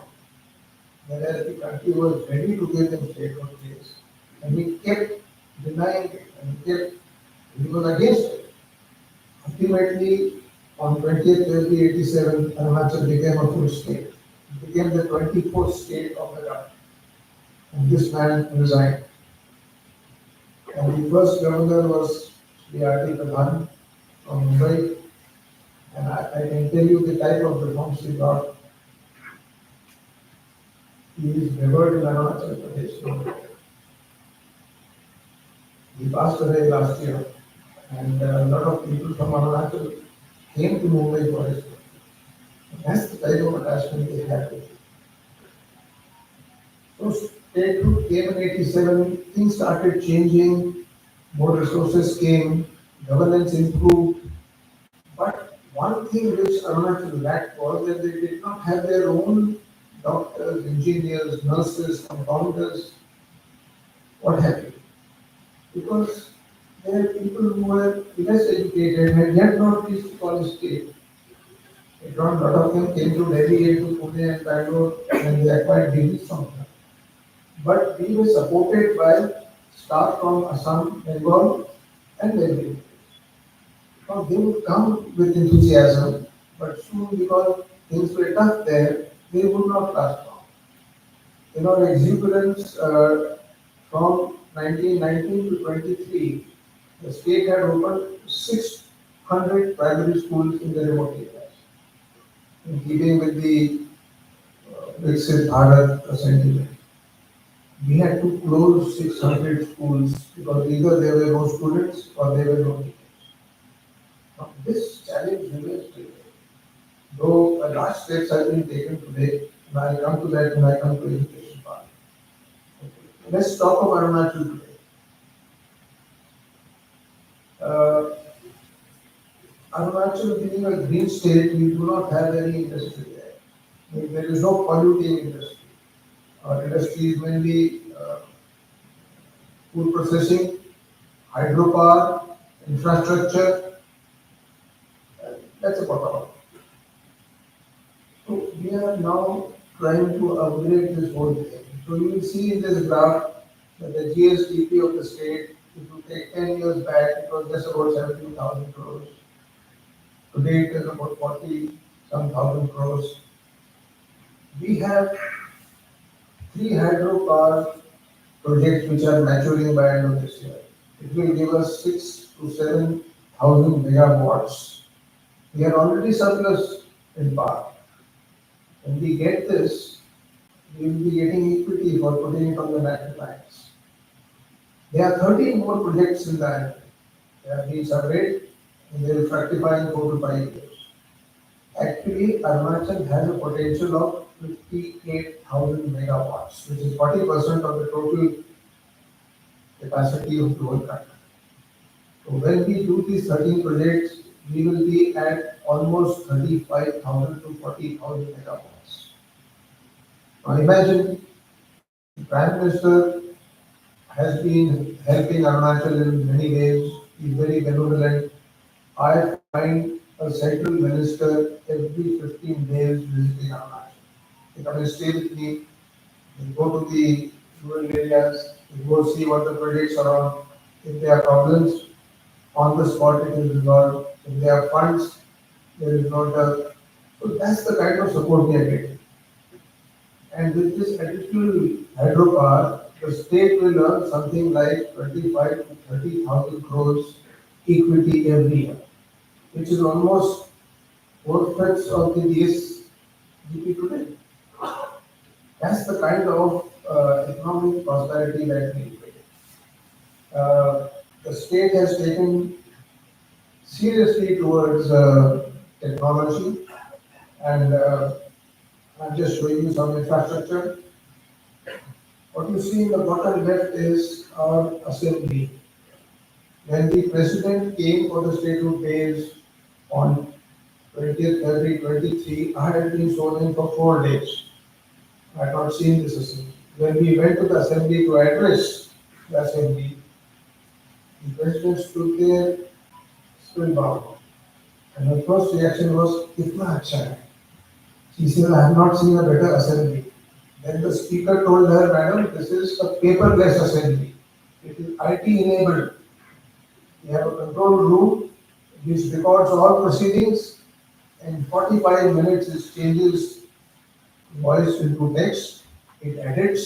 Whereas the country was ready to give him statehood place. And he kept denying it and he was against it. Ultimately, on 20th February 87, Arunachal became a full state. It became the 24th state of the country. And this man resigned. And the first governor was Sri R.T. Pradhan from Mumbai. And I can tell you the type of reforms he brought. He is revered in Arunachal Pradesh. He passed away last year. And a lot of people from Arunachal came to Mumbai for his birthday. That's the type of attachment they had with him. So statehood came in 87, things started changing, more resources came, governance improved. But one thing which Arunachal lacked was that they did not have their own doctors, engineers, nurses, compounders, what have you. Because there are people who were less educated, had yet not reached the college stage. Later on, a lot of them came to Delhi, to Pune and Bangalore, and they acquired degrees from them. But we were supported by staff from Assam, Bengal, and Delhi. Now they would come with enthusiasm, but soon because things were tough there, they would not last long. In our exuberance from 1919 to 23, the state had opened 600 primary schools in the remote areas, in keeping with the Viksit Bharat sentiment. We had to close 600 schools because either there were no students or there were no teachers. Now, this challenge remains today. Though large steps have been taken today, and I'll come to that when I come to education part. Okay. Let's talk of Arunachal today. Uh, Arunachal being a green state, we do not have any industry there. There is no polluting industry. Our industry is mainly food processing, hydropower, infrastructure. That's about all. So we are now trying to upgrade this whole thing. So you will see in this graph that the GSDP of the state, if you take 10 years back, it was just about 17,000 crores. Today it is about 40 some thousand crores. We have 3 hydropower projects which are maturing by end of this year. It will give us 6 to 7,000 megawatts. We are already surplus in power. When we get this, we will be getting equity for putting it on the national lines. There are 13 more projects in the island. They are being surveyed and they will fructify in 4 to 5 years. Actually, Arunachal has a potential of 58,000 megawatts, which is 40% of the total capacity of the whole country. So when we do these 13 projects, we will be at almost 35,000 to 40,000 megawatts. Now imagine the Prime Minister has been helping Arunachal in many ways. He's very benevolent. I find a central minister every 15 days visiting Arunachal. They come and stay with me. They go to the rural areas. They go see what the projects are on. If there are problems, on the spot it is resolved. If there are funds, there is no doubt. So that's the kind of support we are getting. And with this additional hydropower, the state will earn something like 25 to 30,000 crores equity every year, which is almost four-fifths of the DSGP today. That's the kind of economic prosperity that we create. The state has taken seriously towards technology, and I'm just showing you some infrastructure. What you see in the bottom left is our assembly. When the president came for the statehood days on 20th February 23, I had been sworn in for 4 days. I had not seen this assembly. When we went to the assembly to address the assembly, the president stood there spellbound. And my first reaction was, "Kitna acha hai." She said, "I have not seen a better assembly." Then the speaker told her, "Madam, this is a paperless assembly. It is IT enabled. We have a control room which records all proceedings. In 45 minutes it changes voice into text, it edits,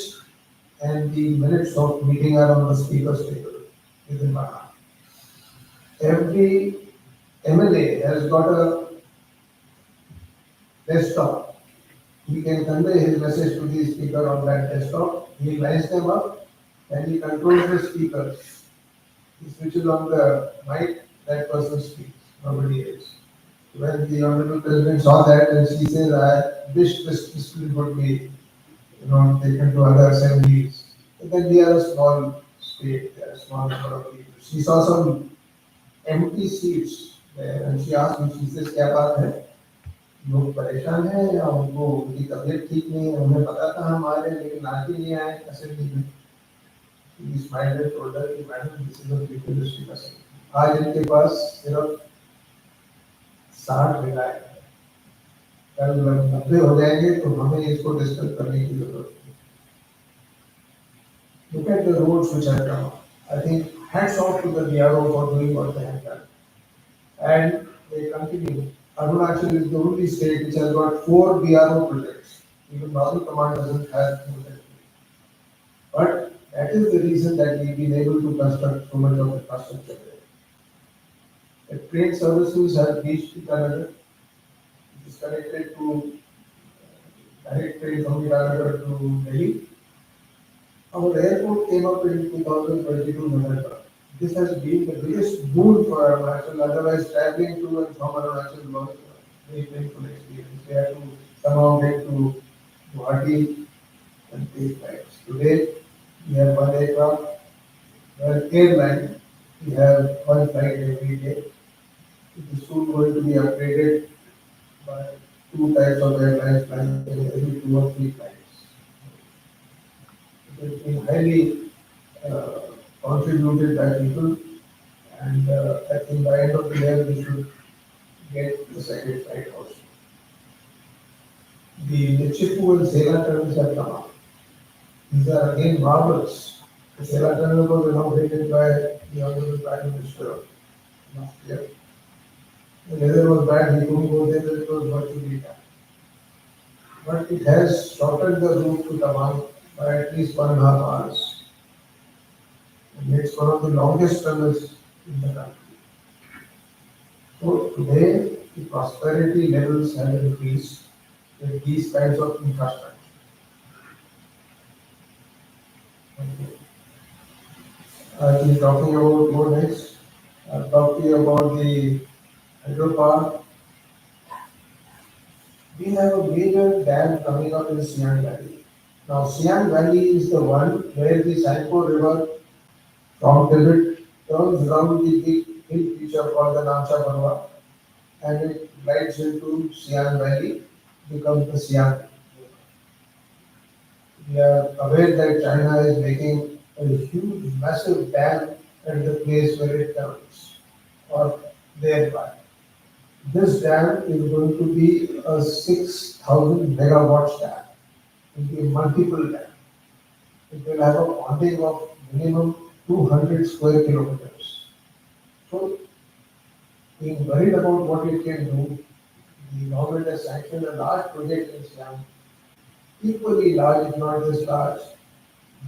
and the minutes of meeting are on the speaker's table within 1 hour. Every MLA has got a desktop. He can convey his message to the speaker on that desktop. He lines them up and he controls the speakers. He switches on the mic, that person speaks, nobody else. When the Honorable President saw that, and she said, "I wish this discipline would be, taken to other assemblies." And then we are a small state, a small number of people. She saw some empty seats there, and she asked me, she says, "क्या बात है? लोग परेशान हैं या उनको उनकी तबीयत ठीक नहीं है? उन्हें पता था हम आ रहे हैं लेकिन आज भी नहीं आए असेंबली में." He smiled and told her, "Madam, this is a futuristic assembly. आज इनके पास सिर्फ 60 विधायक है, कल 90 हो जाएंगे तो हमें इसको डिस्कस करने की जरूरत है." Look at the roads which have come up. I think hats off to the BRO for doing what they have done. And they continue. Arunachal is the only state which has got 4 BRO projects. Even Northern Command doesn't have more than 3. But that is the reason that we've been able to construct so much of infrastructure there. The train services have reached Itanagar. It is connected to direct train from Itanagar to Delhi. Our airport came up in 2022 November. This has been the biggest boon for Arunachal. Otherwise, traveling to and from Arunachal was a very painful experience. They had to somehow get to Guwahati and take flights. Today, we have one aircraft, one airline. We have one flight every day. It is soon going to be upgraded by 2 types of airlines flying every 2 or 3 flights. It has been highly contributed by people, and I think by end of the year we should get the second flight also. The Nichipu and Sela tunnels have come up. These are again marvels. The Sela tunnel was inaugurated by the Honorable Prime Minister last year. The weather was bad, he couldn't go there, but it was virtually done. But it has shortened the route to Tamang by at least 1.5 hours. And it's one of the longest tunnels in the country. So today, the prosperity levels have increased with these kinds of infrastructure. I'll be talking about more next. I'll talk to you about the hydropower. We have a major dam coming up in Siang Valley. Now, Siang Valley is the one where the Saipo River from Tibet turns around the big hill feature called the Namcha Parva and it glides into Siang Valley, becomes the Siang. We are aware that China is making a huge, massive dam at the place where it turns, or thereby. This dam is going to be a 6,000 megawatts dam. It will be a multiple dam. It will have a bonding of minimum 200 square kilometers. So, being worried about what it can do, the government has sanctioned a large project in Siam, equally large, if not this large,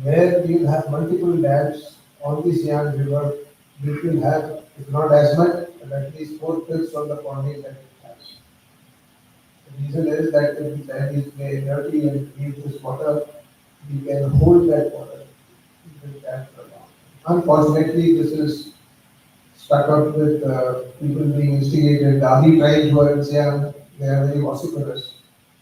where we will have multiple dams on the Siam River, which will have, if not as much, but at least four-fifths of the bonding that it has. The reason is that if the dam is very dirty and leaves this water, we can hold that water in the dam for long. Unfortunately, this is stuck up with people being instigated. The Adi tribes who are in Siam, they are very vociferous.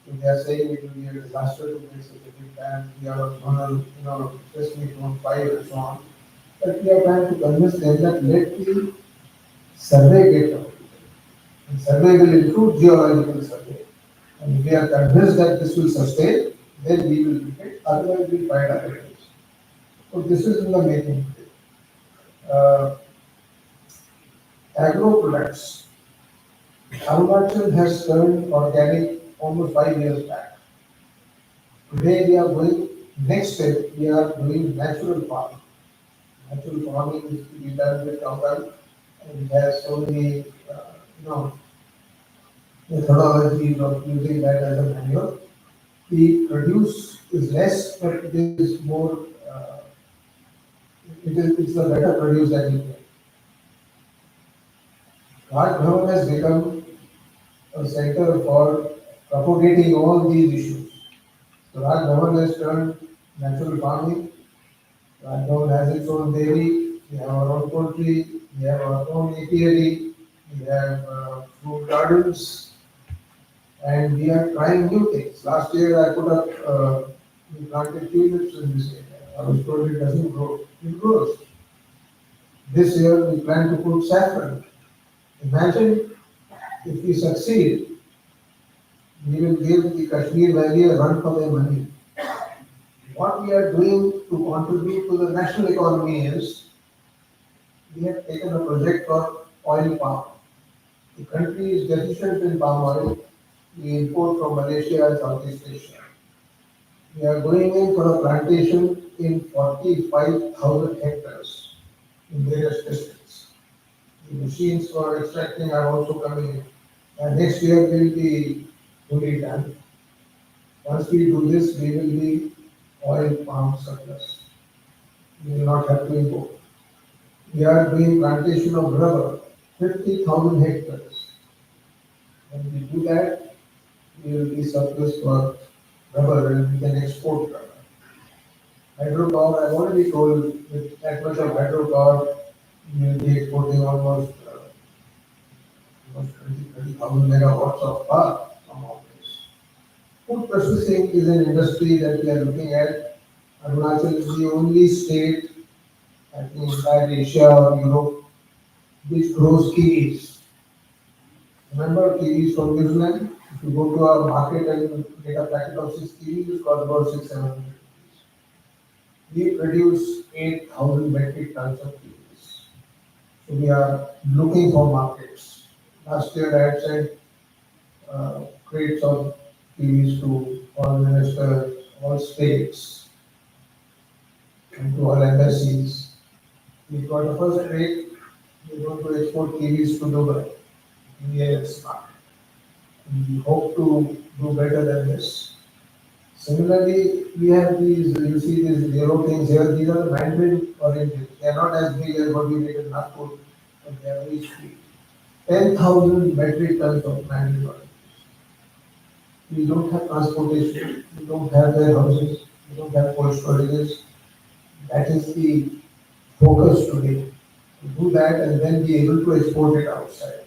So they are saying it will be a disaster to make such a big dam. We are going to, especially from fire and so on. But we are trying to convince them that let the survey get done. And survey will include geological survey. And if we are convinced that this will sustain, then we will do it. Otherwise, we will find other ways. So this is in the making. Uh, Agro products. Arunachal has turned organic almost 5 years back. Today we are going next step. We are doing natural farming. Natural farming is to be done with cowbell, and it has so many, you know, methodologies of using that as a manure. The produce is less, but it is more. It's the better produce that you get. Raj Bhavan has become a center for propagating all these issues. So Raj Bhavan has turned natural farming. Raj Bhavan has its own dairy. We have our own poultry. We have our own apiary. We have fruit gardens, and we are trying new things. Last year I put up, we planted tulips in this area. I was told it doesn't grow. It grows. This year we plan to put saffron. Imagine if we succeed, we will give the Kashmir Valley a run for their money. What we are doing to contribute to the national economy is we have taken a project for oil palm. The country is deficient in palm oil. We import from Malaysia and Southeast Asia. We are going in for a plantation in 45,000 hectares in various districts. The machines for extracting are also coming in. And next year we will be fully done. Once we do this, we will be oil palm surplus. We will not have to import. We are doing plantation of rubber, 50,000 hectares. When we do that, we will be surplus for rubber and we can export rubber. Hydropower, I've already told with that much of hydropower, we will be exporting almost 30,000 megawatts of power from all this. Food processing is an industry that we are looking at. Arunachal is the only state, I think, inside Asia or Europe, which grows kiwis. Remember kiwis from New Zealand? If you go to a market and get a packet of 6 kiwis, it's cost about 600-700 rupees. We produce 8,000 metric tons of kiwis. So we are looking for markets. Last year I had sent crates of kiwis to all ministers, all states, and to all embassies. We got the first crate. We're going to export kiwis to Dubai, India's market. We hope to do better than this. Similarly, we have these, you see these yellow things here, these are the mandarin oranges. They are not as big as what we make in Nagpur, but they are very sweet. 10,000 metric tons of mandarin oranges. We don't have transportation, we don't have warehouses, we don't have cold storages. That is the focus today. To do that and then be able to export it outside.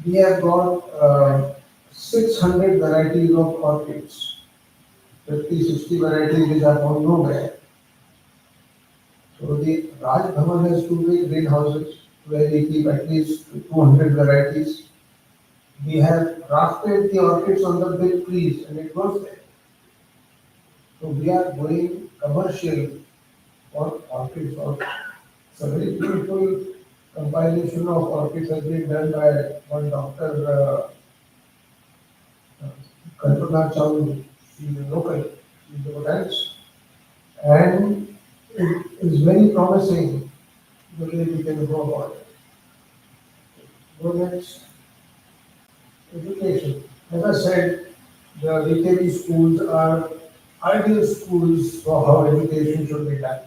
We have got 600 varieties of orchids, 50, 60 varieties which are found nowhere. So the Raj Bhavan has two big greenhouses where we keep at least 200 varieties. We have grafted the orchids on the big trees and it grows there. So we are going commercial for orchids also. It's a very beautiful compilation of orchids has been done by one doctor, Arunachal. She is local, she is a botanist. And it is very promising the way we can go about it. Go next. Education. As I said, the VKB schools are ideal schools for how education should be done.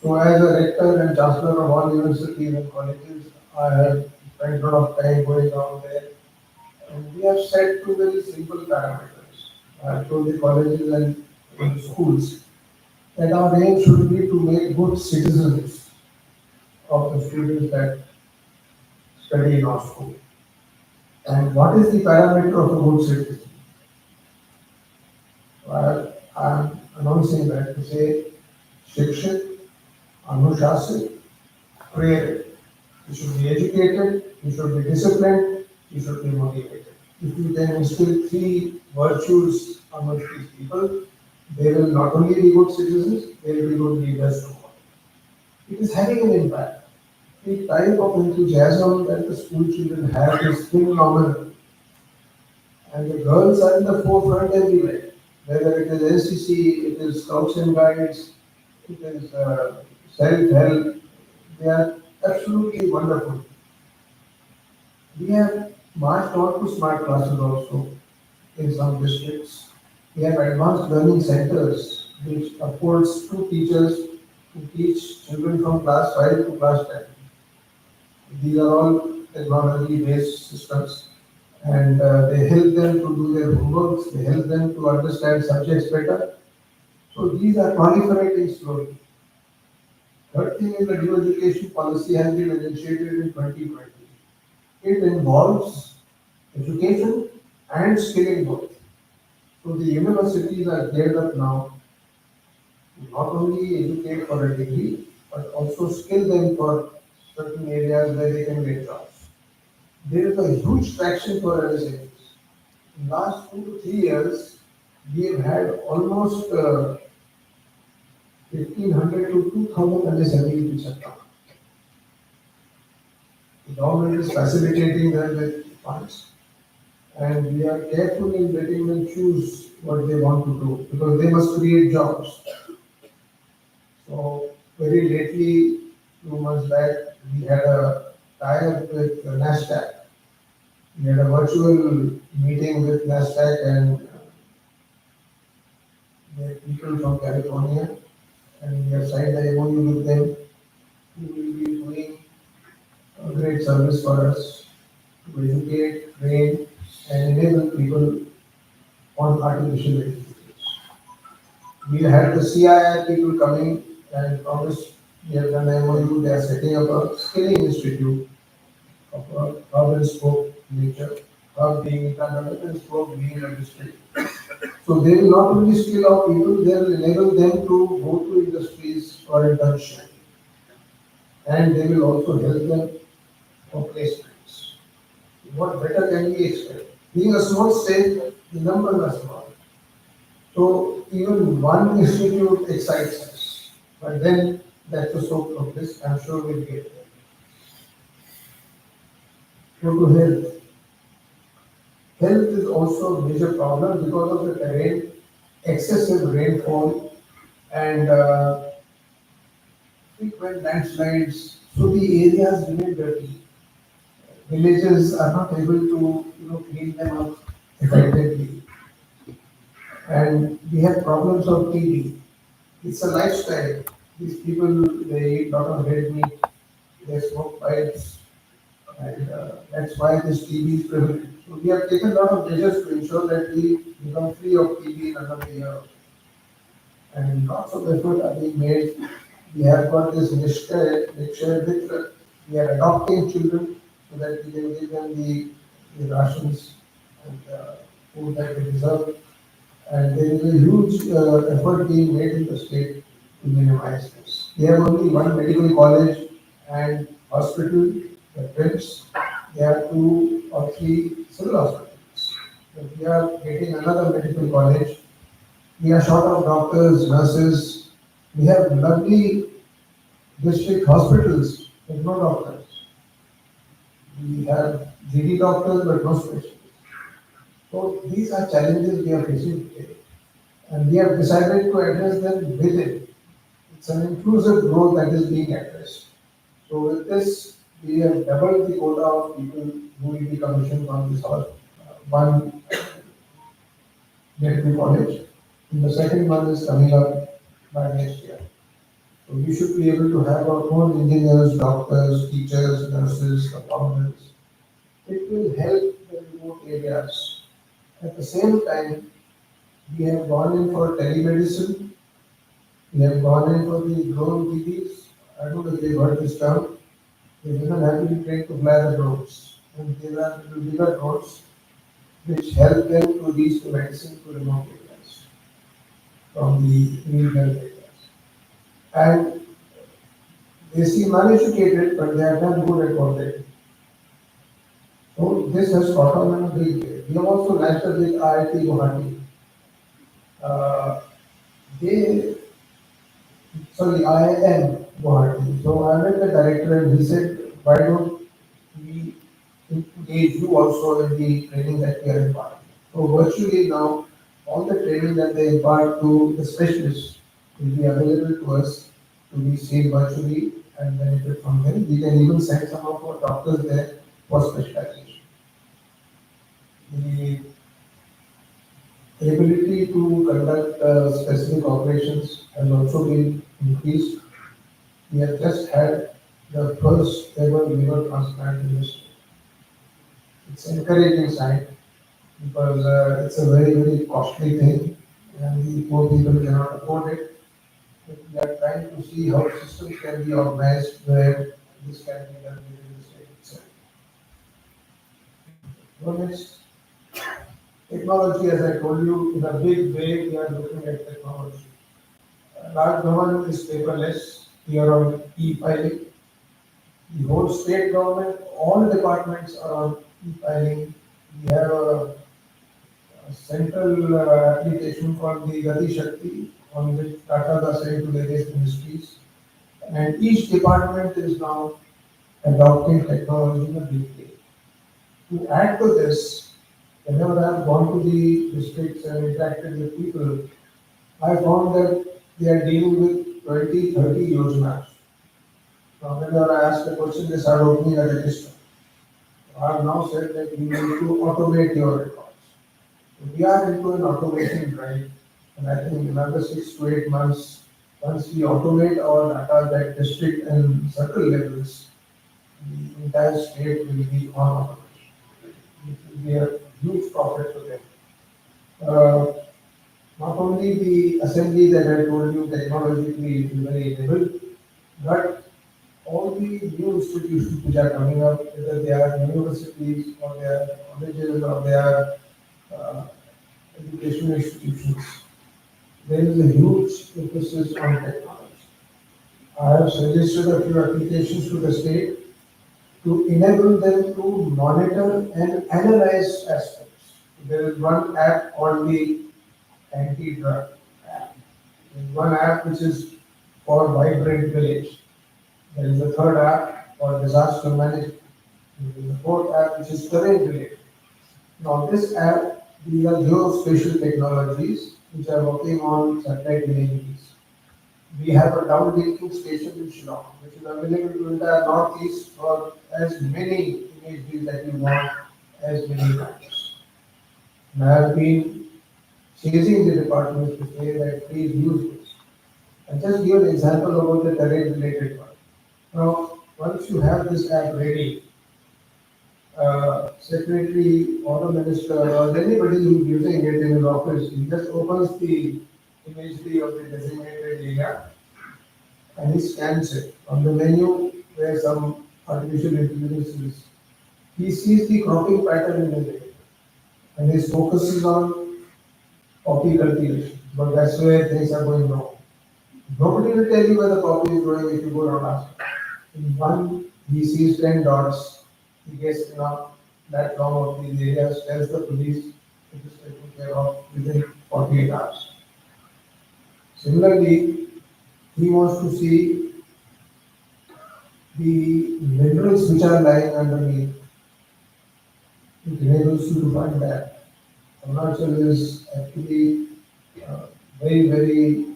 So as a rector and chancellor of all universities and colleges, I have spent a lot of time going down there. And we have set two very simple parameters. I have told the colleges and the schools that our aim should be to make good citizens of the students that study in our school. And what is the parameter of a good citizen? I am announcing that to say Shikshit, Anushasik, prayer. You should be educated, you should be disciplined, you should be motivated. If you can instill three virtues amongst these people, they will not only be good citizens, they will be good leaders too. It is having an impact. The type of enthusiasm that the school children have is phenomenal. And the girls are in the forefront everywhere. Whether it is NCC, it is Scouts and Guides, it is self-help, they are absolutely wonderful. We have marched on to smart classes also in some districts. We have advanced learning centers which affords two teachers to teach children from class 5 to class 10. These are all technology-based systems and they help them to do their homeworks, they help them to understand subjects better. So these are proliferating slowly. Third thing is the new education policy has been initiated in 2020. It involves education and skilling both. So the universities are geared up now to not only educate for a degree, but also skill them for certain areas where they can get jobs. There is a huge traction for MSMEs. In last 2 to 3 years, we have had almost 1,500 to 2,000 MSMEs which have come. The government is facilitating them with funds, and we are careful in letting them choose what they want to do because they must create jobs. So very lately, 2 months back, we had a tie-up with NASDAQ. We had a virtual meeting with NASDAQ and the people from California, and we have signed the MOU with them who will be doing a great service for us to educate, train, and enable people on artificial intelligence. We had the CII people coming and promised we have done MOU, they are setting up a skilling institute of a hub and spoke nature, hub being economic and spoke being a district. So they will not only skill our people, they will enable them to go to industries for internship and they will also help them for placements. What better can we expect? Being a small state, the numbers are small. So even one institute excites us. But then that's the scope of this, I'm sure we'll get there. Go to health. Health is also a major problem because of the terrain, excessive rainfall, and frequent landslides. So the areas remain dirty. Villages are not able to, clean them up effectively. And we have problems of TB. It's a lifestyle. These people, they eat a lot of red meat, they smoke pipes, and that's why this TB is prevalent. So we have taken a lot of measures to ensure that we become free of TB in another year. And lots of effort are being made. We have got this Nikshay Mitra. We are adopting children so that we can give them the rations. and food that they deserve. And there is a huge effort being made in the state to minimize this. We have only one medical college and hospital, the TRIMS. There are two or three civil hospitals. But we are getting another medical college. We are short of doctors, nurses. We have lovely district hospitals with no doctors. We have GD doctors but no specialists. So these are challenges we are facing today. And we have decided to address them within. It's an inclusive growth that is being addressed. So with this, we have doubled the quota of people who will be commissioned from this one medical college. And the second one is coming up by next year. So we should be able to have our own engineers, doctors, teachers, nurses, accountants. It will help the remote areas. At the same time, we have gone in for telemedicine. We have gone in for the drone DBs. I don't know if you've heard this term. The women have been trained to fly the drones. And there are little bigger drones which help them to reach the medicine to remote areas from the rural areas. And they seem uneducated, but they are done good at what they do. So this has caught on in a big way. We have also lashed with IIT Guwahati. Uh, they sorry, IIM Guwahati. So I met the director and he said, why don't we engage you also in the training that we are imparting? So virtually now, all the training that they impart to the specialists will be available to us to be seen virtually and benefit from them. We can even send some of our doctors there for specialization. The ability to conduct specific operations has also been increased. We have just had the first ever liver transplant in this. It's an encouraging sign because it's a very, very costly thing and the poor people cannot afford it. But we are trying to see how systems can be organized where this can be done within the state itself. One is technology, as I told you, in a big way we are looking at technology. Large government is paperless, we are on e-filing. The whole state government, all departments are on e-filing. We have a central application called the Gati Shakti on which data are sent to various ministries. And each department is now adopting technology in a big way. To add to this, whenever I have gone to the districts and interacted with people, I found that they are dealing with 20, 30 yojanas. Now, whenever I ask a question, they start opening a register. I have now said that we need to automate your records. So we are into an automation drive, and I think in another 6 to 8 months, once we automate our data at district and circle levels, the entire state will be on automation. It will be a huge profit for them. Uh, Not only the assembly that I told you technologically is very enabled, but all the new institutions which are coming up, whether they are universities or they are colleges or they are uh, educational institutions, there is a huge emphasis on technology. I have suggested a few applications to the state to enable them to monitor and analyze aspects. There is one app called the anti-drug app. There is one app which is for vibrant village. There is a third app for disaster management. There is a fourth app which is terrain related. Now this app, these are geospatial technologies which are working on satellite images. We have a downlinking station in Shillong, which is available to entire northeast for as many images that you want, as many times. And I have been chasing the departments to say that please use this. And just give an example about the terrain related one. Now, once you have this app ready, secretary or the minister or anybody who is using it in his office, he just opens the imagery of the designated area and he scans it. On the menu, where some artificial intelligence is, he sees the cropping pattern in the area. and his focus is on poppy cultivation, but that's where things are going wrong. Nobody will tell you where the poppy is growing if you go around ask. In one, he sees 10 dots, he gets that long of these areas, tells the police, it is taken care of within 48 hours. Similarly, he wants to see the minerals which are lying underneath. It enables you to find that. Arunachal is actually uh, very, very,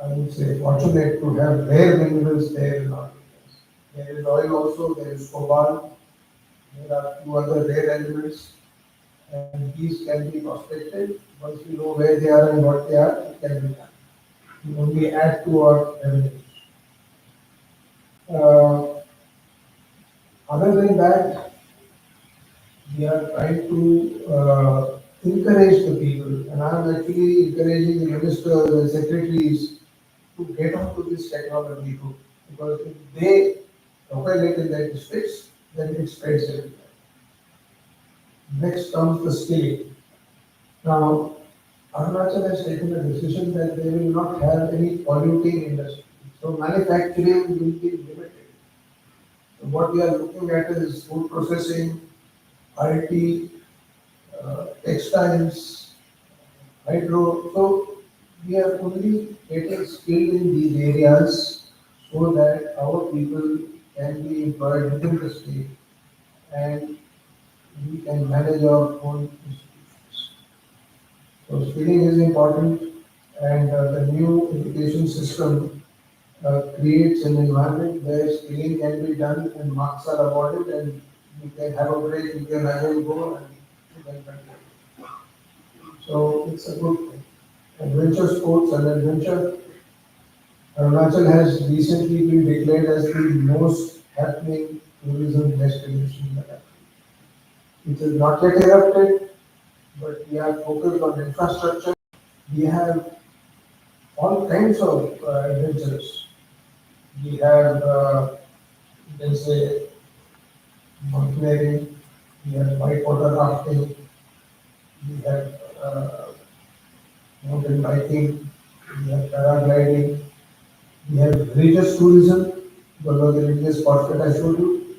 I would say, fortunate to have rare minerals there in our areas. There is oil also, there is cobalt, there are two other rare elements, and these can be prospected. Once we know where they are and what they are, it can be done. We only add to our revenues. Uh, Other than that, we are trying to encourage the people, and I am actually encouraging the ministers and secretaries to get onto this technology too, because if they propagate in their districts, then it spreads everywhere. Next comes the skilling. Now, Arunachal has taken a decision that they will not have any polluting industry. So manufacturing will be limited. So what we are looking at is food processing, IT, textiles, hydro. So we are only getting skilled in these areas so that our people can be employed within the state and we can manage our own institutions. So skilling is important, and the new education system creates an environment where skilling can be done and marks are awarded and you can have a break, you can again go and you can continue. So it's a good thing. Adventure sports and adventure. Arunachal has recently been declared as the most happening tourism destination in the country. It is not yet erupted, but we are focused on infrastructure. We have all kinds of adventures. We have, you can say, mountaineering, we have whitewater rafting, we have mountain biking, we have paragliding, we have religious tourism, because of the religious spots that I showed you.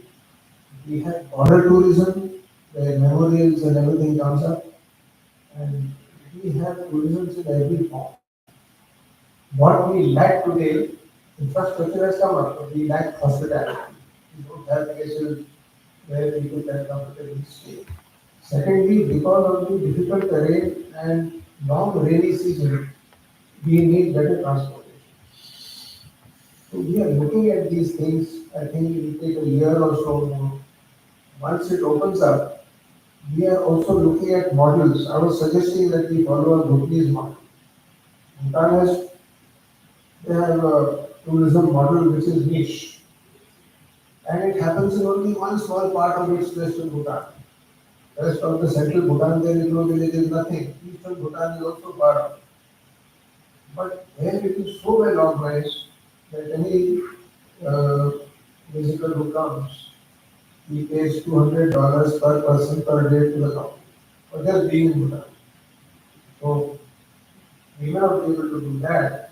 We have border tourism, where memorials and everything comes up, and we have tourism in every form. What we lack today, infrastructure has come up, but we lack hospitality. We don't have places where people can comfortably stay. Secondly, because of the difficult terrain and long rainy season, we need better transportation. So we are looking at these things. I think it will take a year or so more. Once it opens up, we are also looking at models. I was suggesting that we follow a Bhutanese model. Bhutan has they have a tourism model which is niche, and it happens in only one small part of its western Bhutan. The rest of the central Bhutan, there is no village, is nothing. Eastern Bhutan is also part of it. But there it is so well organized that any uh, visitor who comes, he pays $200 per person per day to the government for just being in Bhutan. So we may not be able to do that,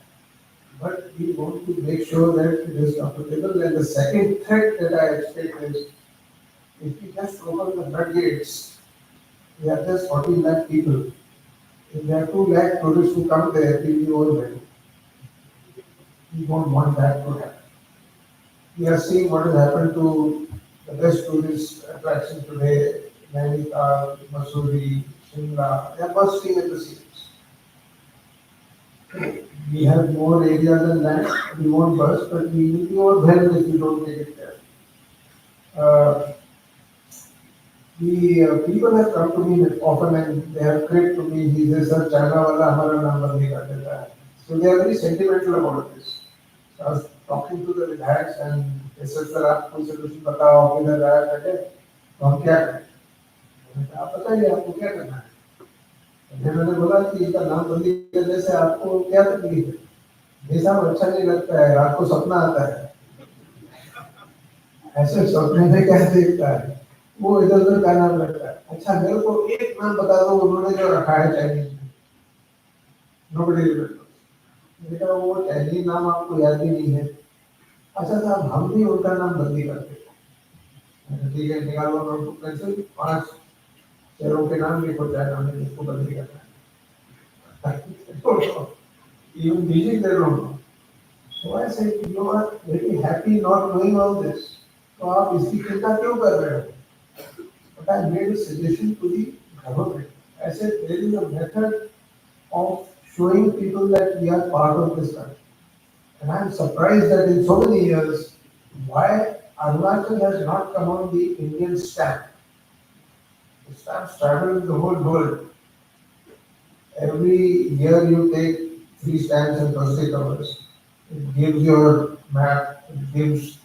but we want to make sure that it is comfortable. And the second threat that I expect is if we just open the floodgates, we have just 14 lakh people. If there are 2 lakh tourists who come there, we will be overwhelmed. We don't want that to happen. We are seeing what has happened to the best tourist attraction today, Nainital, Mussoorie, Shimla. They are bursting at the seams. We have more area than that. We won't burst, but we will be overwhelmed if we don't take it care. Uh, the people have come to me often and they have cried to me, he says, sir, China wala hamara naam nahi kar deta hai. So they are very sentimental about this. So I was talking to the Vidhayaks and they said, sir, आप कोई solution बताओ, आप इधर आया करके, तो हम क्या करें? मैंने कहा, आप बताइए आपको क्या करना है? मैंने बोला कि इसका नाम बंदी करने से आपको क्या तकलीफ है? ये सब अच्छा नहीं लगता है, रात को सपना आता है, ऐसे सपने में क्या देखता है? वो इधर उधर क्या नाम रखता है। अच्छा मेरे को एक नाम बता दो उन्होंने जो रखा है चाइनीज में, नोबडी रिमेम्बर्स। बेटा वो चाइनीज नाम आपको याद भी नहीं है। अच्छा साहब हम भी उनका नाम बदली करते हैं। ठीक है निकालो नोटबुक पेंसिल, 5 शहरों के नाम लिखो चाइना में जिसको बदली करना है। Even Beijing they don't know. So I said you are very happy not knowing all this. तो आप इसकी चिंता क्यों कर रहे हो? But I made a suggestion to the government. I said there is a method of showing people that we are part of this country. And I am surprised that in so many years, why Arunachal has not come on the Indian stamp. The stamps travel the whole world. Every year you take 3 stamps and Thursday covers. It gives your map, it gives,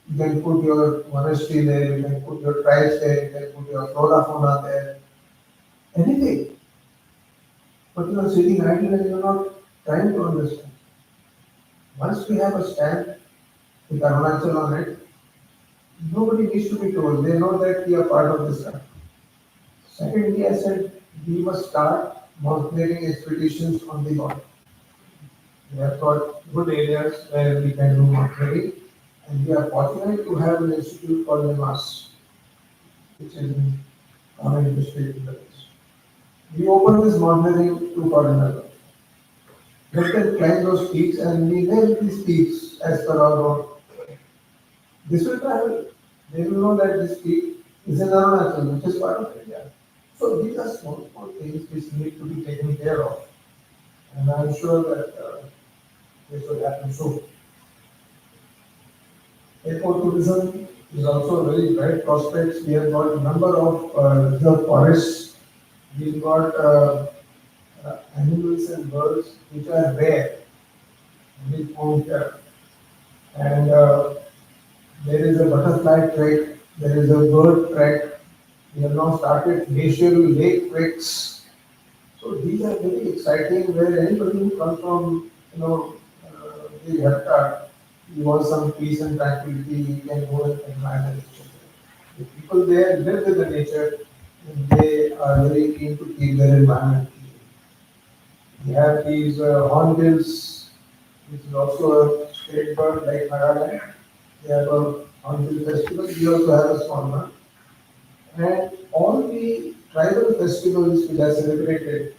you can put your monastery there, you can put your tribes there, you can put your flora fauna there, anything. But you are sitting idle and you are not trying to understand. Once we have a stamp with Arunachal on it, nobody needs to be told. They know that we are part of this country. Secondly, I said we must start mountaineering expeditions on the border. We have got good areas where we can do mountaineering, and we are fortunate to have an institute called NMAS, which is in Common District in Pradesh. We open this mountaineering to foreigners. Let them climb those peaks and we name these peaks as per our own. This will travel. They will know that this peak is in Arunachal, which is part of India. So these are small, small things which need to be taken care of. And I'm sure that this will happen soon. Ecotourism is also a very bright prospects. We have got a number of reserve forests. We've got animals and birds which are rare, which won't and there is a butterfly trek, there is a bird trek. We have now started glacial lake treks. So these are very exciting. Where anybody who comes from, the habitat, you want some peace and tranquility, you can go and admire the nature. The people there live with the nature, and they are very keen to keep their environment clean. We have these hornbills, which is also a state bird like Nagaland. They have a hornbill festival. We also have a small one. And all the tribal festivals which are celebrated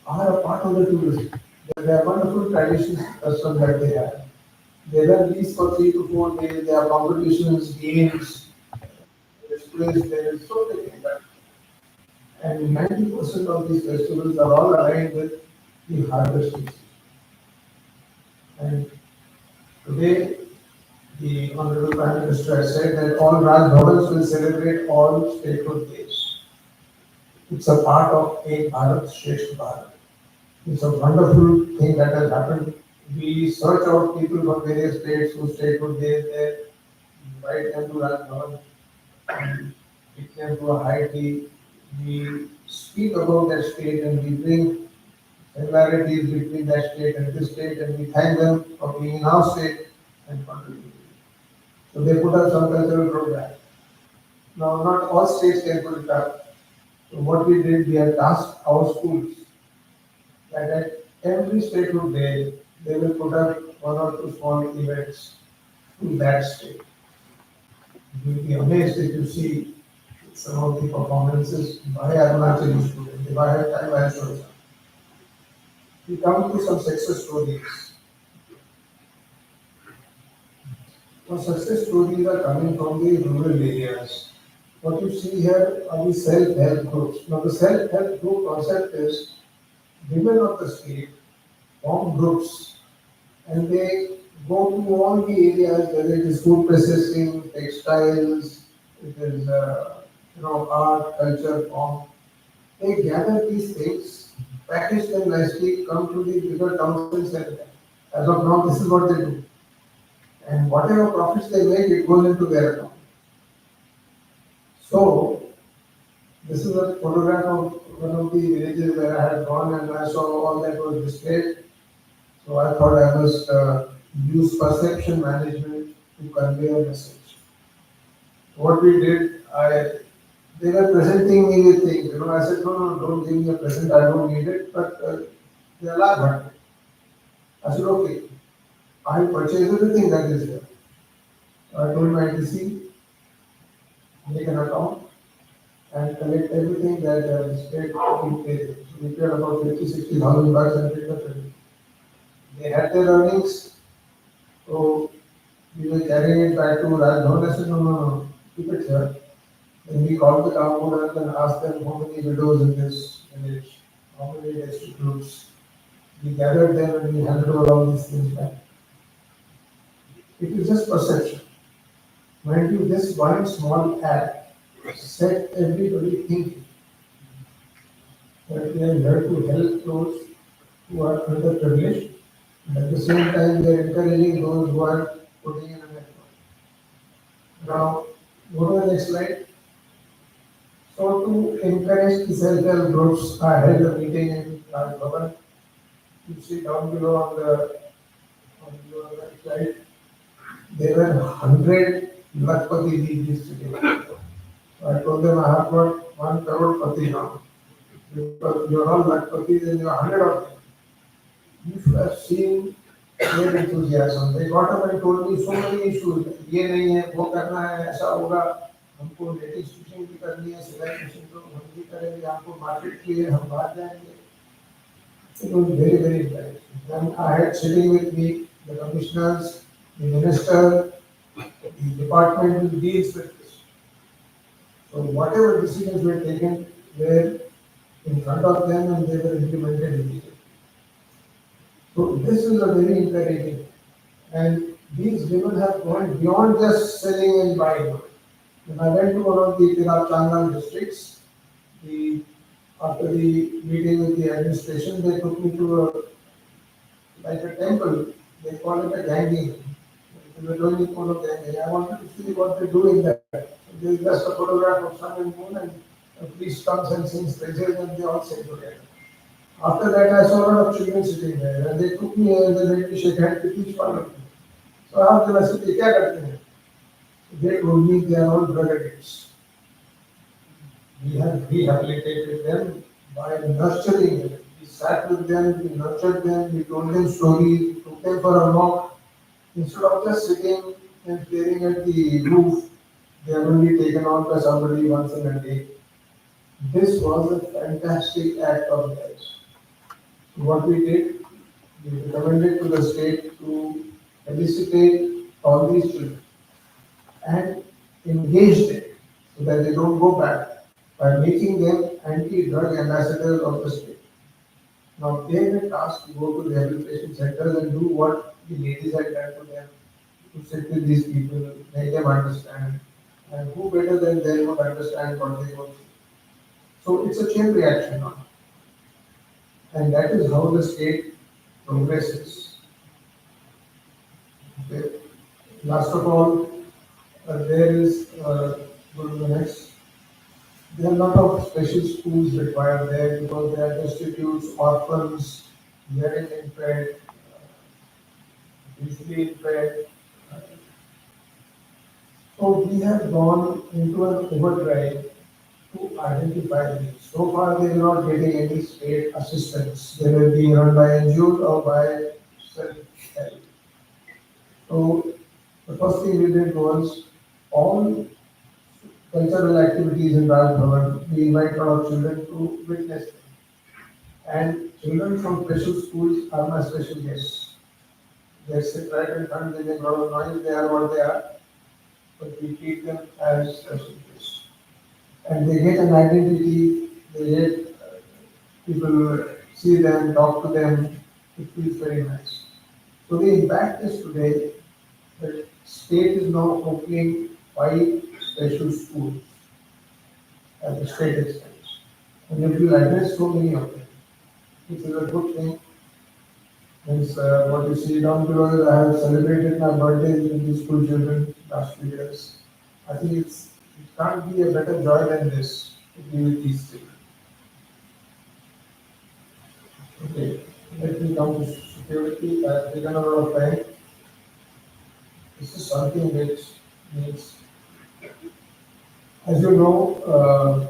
are a part of the tourism. They are wonderful traditions, customs that they have. They run these for 3 to 4 days. There are competitions, games, displays. There is so many things. And 90% of these festivals are all aligned with the harvest season. And today, the Honorable Prime Minister has said that all Raj Bhavans will celebrate all statehood days. It's a part of Ek Bharat, Shresth Bharat. It's a wonderful thing that has happened. We search out people from various states whose statehood days there, invite them to Raj Bhavan, and take them to a high tea. We speak about that state and we bring similarities between that state and this state, and we thank them for being in our state and contributing. So they put up some cultural program. Now, not all states can put it up. So what we did, we had tasked our schools that at every statehood day, they will put up 1 or 2 small events to that state. You will be amazed if you see some of the performances by Arunachal students. If I have time, I'll show you some. We come to some success stories. Now, success stories are coming from the rural areas. What you see here are the self-help groups. Now, the self-help group concept is women of the state form groups and they go to all the areas, whether it is food processing, textiles, it is art, culture, form. They gather these things, package them nicely, come to the bigger towns and sell them. As of now, this is what they do. And whatever profits they make, it goes into their account. So, this is a photograph of one of the villages where I had gone and I saw all that was displayed. So I thought I must use perception management to convey a message. What we did, I they were presenting me with things. I said, no, no, don't give me a present. I don't need it. But they allowed it. I said, okay. I purchased everything that is there. So I told my DC, make an account and collect everything that the state will pay. So we paid about 50, 60,000 bucks and picked up everything. They had their earnings, so we were carrying it back to Rajbhavan. I said, no, no, no, keep it here. Then we called the town owners and asked them how many widows in this village, how many destitutes. We gathered them and we handed over all these things back. It is just perception. Mind you, this one small act set everybody thinking that we are here to help those who are underprivileged, and at the same time we are encouraging those who are putting in an effort. Now, go to the next slide. So to encourage the self-help groups, I held a meeting in Raj Bhavan. You see down below on your website, there were 100 Lakpati Didis sitting. So I told them I have got 1 crore Pati now. Because you are all Lakpatis and you are 100 of them. You should have seen their enthusiasm. They got up and told me so many issues. ये नहीं है, वो करना है, ऐसा होगा, हमको native stitching भी करनी है, सिलाई मशीन तो हम भी करेंगे, आपको मार्केट के लिए हम बाहर जाएंगे. It was very, very encouraging. Then I had sitting with me the commissioners, the minister, the department who deals with this. So whatever decisions were taken were in front of them and they were implemented immediately. So this is a very encouraging. And these women have gone beyond just selling and buying. When I went to one of the Challanges districts, after the meeting with the administration, they took me to a temple. They call it a gangi. They were doing it for a gangi. I wanted to see what they do in that. So there is just a photograph of sun and moon, and a priest comes and sings praises, and they all sing together. After that, I saw a lot of children sitting there, and they took me and they made me shake hands with each one of them. So I asked them, I said, "क्या करते हैं?" They told me they are all drug addicts. We have rehabilitated them by nurturing them. We sat with them, we nurtured them, we told them stories, we took them for a walk. Instead of just sitting and staring at the roof, they are only taken out by somebody once in a day. This was a fantastic act of theirs. What we did, we recommended to the state to felicitate all these children and engage them so that they don't go back by making them anti-drug ambassadors of the state. Now they were tasked to go to rehabilitation centers and do what the ladies had done to them, to sit with these people, make them understand, and who better than them would understand what they go through. So it's a chain reaction now. And that is how the state progresses. Okay. Last of all, there is, go to the next. There are a lot of special schools required there because they are destitutes, orphans, hearing impaired, visually impaired. So we have gone into an overdrive to identify these. So far, they are not getting any state assistance. They were being run by NGOs or by self-help. So the first thing we did was all cultural activities in Raj Bhavan. We invite a lot of children to witness them. And children from special schools are my special guests. They sit right in front, they make a lot of noise, they are what they are, but we treat them as special guests. And they get an identity, they get people see them, talk to them, it feels very nice. So the impact is today that state is now opening 5 special schools at the state expense. And it will address so many of them, which is a good thing. Hence, what you see down below is I have celebrated my birthday with the school children last few years. I think it can't be a better joy than this to be with these children. Okay, let me come to security. I've taken a lot of time. This is something which needs As you know,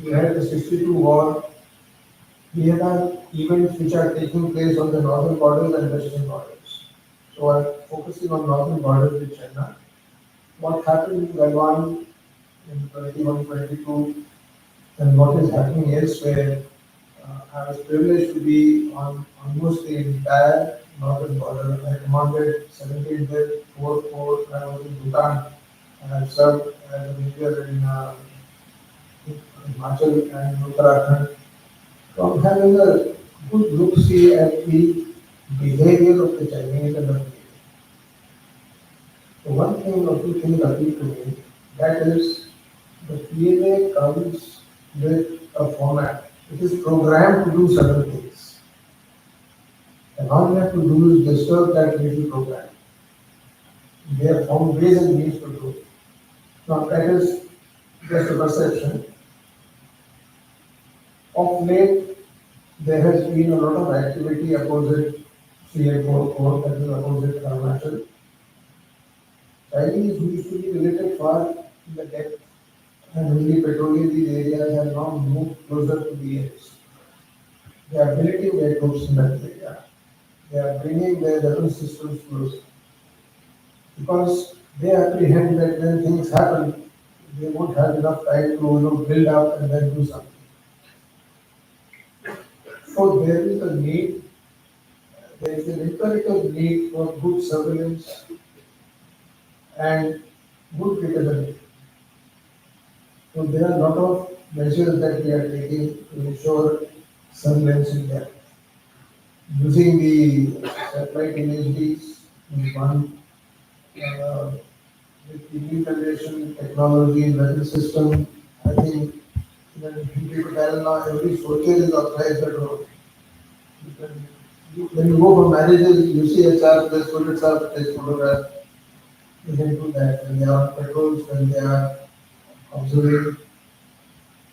we had the 62 war. We have events which are taking place on the northern borders and western borders. So I'm focusing on northern borders with China. What happened in Galwan in 21-22 and what is happening elsewhere. I was privileged to be on almost the entire northern border. I commanded 17th West 4 when I was in Bhutan, and I served as a major in Himachal and Uttarakhand. So I'm having a good look see at the behavior of the Chinese and the Canadians. So one thing or two things appeal to me, that is the PLA comes with a format. It is programmed to do certain things. And all you have to do is disturb that little program. They have found ways and means to do it. Now that is just a perception. Of late, there has been a lot of activity opposite CA44, that is opposite Arunachal. Chinese who used to be related far in the depth and really patrolling these areas have now moved closer to the edge. They are building their troops in that area. They are bringing their weapon systems closer because they apprehend that when things happen, they won't have enough time to build up and then do something. So there is a need, there is an imperative need for good surveillance and good capability. So there are a lot of measures that we are taking to ensure surveillance in there. Using the satellite imageries is one, uh, with the new generation technology and weapon system, I think when people tell now every soldier is authorized at road. You can, when you go for marriages, you see a child, the soldiers are take photograph. You can do that when they are on patrols, when they are observing.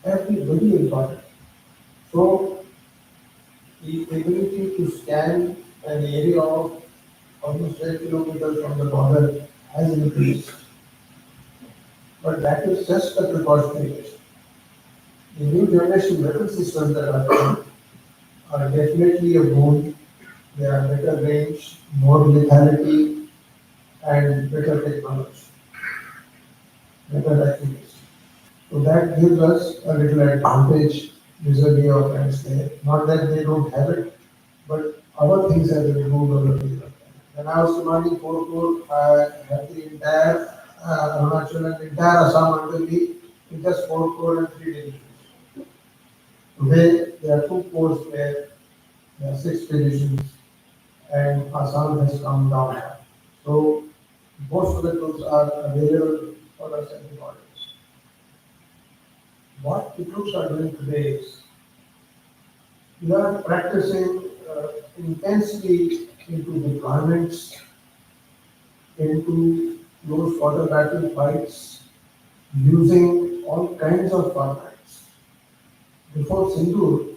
That is very important. So the ability to scan an area of almost 10 kilometers from the border has increased. But that is just a precautionary measure. The new generation weapon systems that are coming are definitely a boon. They are better range, more lethality, and better technology, better accuracy. So that gives us a little advantage vis-a-vis our friends there. Not that they don't have it, but our things have been improved over the period of time. When I was commanding 4 Corps, I had the entire Arunachal and entire Assam under me with just 4 Corps and 3 divisions. Today, there are 2 corps where there are 6 divisions and Assam has come down. So most of the troops are available for us at the borders. What the troops are doing today is we are practicing intensely into deployments, into close water battle fights, using all kinds of formats. Before Sindoor,